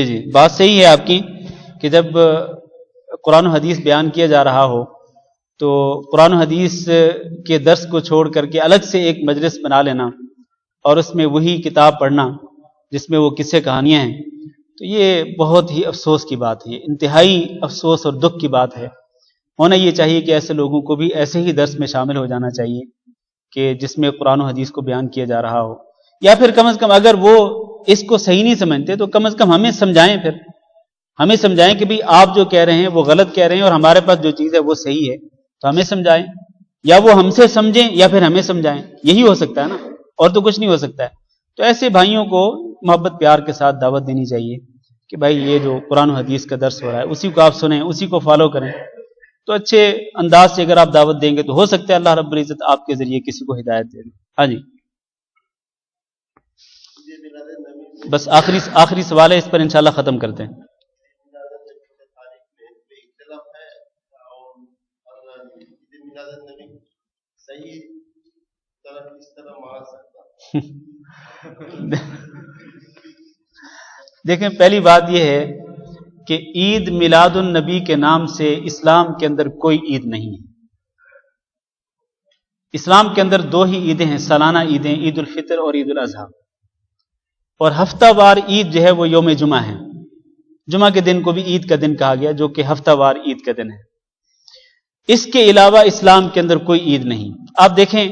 جی بات صحیح ہے آپ کی کہ جب قرآن و حدیث بیان کیا جا رہا ہو تو قرآن و حدیث کے درس کو چھوڑ کر کے الگ سے ایک مجلس بنا لینا اور اس میں وہی کتاب پڑھنا جس میں وہ قصے کہانیاں ہیں، تو یہ بہت ہی افسوس کی بات ہے، انتہائی افسوس اور دکھ کی بات ہے. ہونا یہ چاہیے کہ ایسے لوگوں کو بھی ایسے ہی درس میں شامل ہو جانا چاہیے کہ جس میں قرآن و حدیث کو بیان کیا جا رہا ہو، یا پھر کم از کم اگر وہ اس کو صحیح نہیں سمجھتے تو کم از کم ہمیں سمجھائیں، پھر ہمیں سمجھائیں کہ بھئی آپ جو کہہ رہے ہیں وہ غلط کہہ رہے ہیں اور ہمارے پاس جو چیز ہے وہ صحیح ہے، تو ہمیں سمجھائیں، یا وہ ہم سے سمجھیں یا پھر ہمیں سمجھائیں. یہی ہو سکتا ہے نا، اور تو کچھ نہیں ہو سکتا ہے. تو ایسے بھائیوں کو محبت پیار کے ساتھ دعوت دینی چاہیے کہ بھائی یہ جو قرآن و حدیث کا درس ہو رہا ہے اسی کو آپ سنیں، اسی کو فالو کریں. تو اچھے انداز سے اگر آپ دعوت دیں گے تو ہو سکتا ہے اللہ رب العزت آپ کے ذریعے کسی کو ہدایت دے دے. ہاں جی، بس آخری سوال ہے، اس پر انشاءاللہ ختم کرتے ہیں. دیکھیں، پہلی بات یہ ہے کہ عید میلاد النبی کے نام سے اسلام کے اندر کوئی عید نہیں ہے. اسلام کے اندر دو ہی عیدیں ہیں، سالانہ عیدیں، عید الفطر اور عید الاضحیٰ. اور ہفتہ وار عید جو ہے وہ یوم جمعہ ہے. جمعہ کے دن کو بھی عید کا دن کہا گیا جو کہ ہفتہ وار عید کا دن ہے. اس کے علاوہ اسلام کے اندر کوئی عید نہیں. آپ دیکھیں،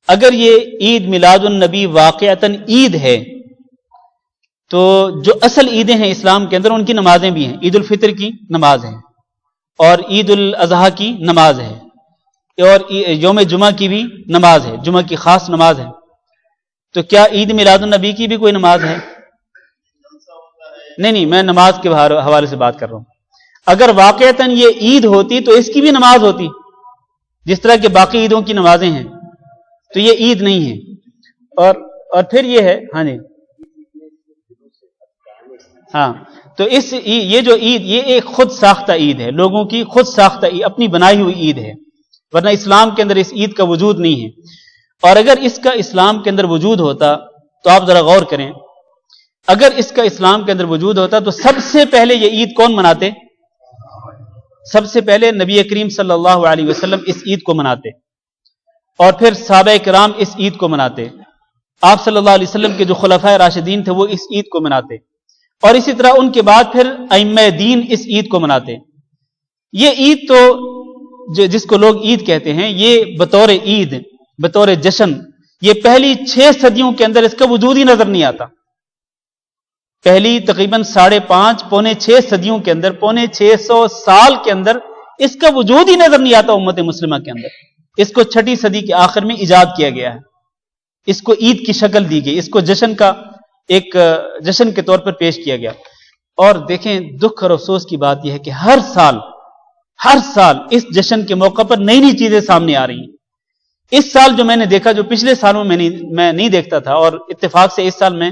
اگر یہ عید میلاد النبی واقعتاً عید ہے تو جو اصل عیدیں ہیں اسلام کے اندر ان کی نمازیں بھی ہیں. عید الفطر کی نماز ہے اور عید الاضحیٰ کی نماز ہے اور یوم جمعہ کی بھی نماز ہے، جمعہ کی خاص نماز ہے. تو کیا عید میلاد النبی کی بھی کوئی نماز ہے؟ نہیں، میں نماز کے حوالے سے بات کر رہا ہوں. اگر واقعتاً یہ عید ہوتی تو اس کی بھی نماز ہوتی جس طرح کہ باقی عیدوں کی نمازیں ہیں، تو یہ عید نہیں ہے. اور پھر یہ ہے، ہاں جی، ہاں، تو یہ جو عید یہ ایک خود ساختہ عید ہے، لوگوں کی خود ساختہ عید، اپنی بنائی ہوئی عید ہے، ورنہ اسلام کے اندر اس عید کا وجود نہیں ہے. اور اگر اس کا اسلام کے اندر وجود ہوتا تو آپ ذرا غور کریں، اگر اس کا اسلام کے اندر وجود ہوتا تو سب سے پہلے یہ عید کون مناتے؟ سب سے پہلے نبی کریم صلی اللہ علیہ وسلم اس عید کو مناتے، اور پھر صحابہ کرام اس عید کو مناتے. آپ صلی اللہ علیہ وسلم کے جو خلفائے راشدین تھے وہ اس عید کو مناتے، اور اسی طرح ان کے بعد پھر ائمہ دین اس عید کو مناتے. یہ عید تو جس کو لوگ عید کہتے ہیں، یہ بطور عید، بطور جشن، یہ پہلی 6 صدیوں کے اندر اس کا وجود ہی نظر نہیں آتا. پہلی تقریباً 5.5 پونے 6 صدیوں کے اندر، پونے 600 سال کے اندر اس کا وجود ہی نظر نہیں آتا امت مسلمہ کے اندر. اس کو 6 صدی کے آخر میں ایجاد کیا گیا ہے، اس کو عید کی شکل دی گئی، اس کو جشن کا ایک جشن کے طور پر پیش کیا گیا. اور دیکھیں، دکھ اور افسوس کی بات یہ ہے کہ ہر سال اس جشن کے موقع پر نئی نئی چیزیں سامنے آ رہی ہیں. اس سال جو میں نے دیکھا، جو پچھلے سالوں میں نہیں دیکھتا تھا، اور اتفاق سے اس سال میں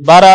12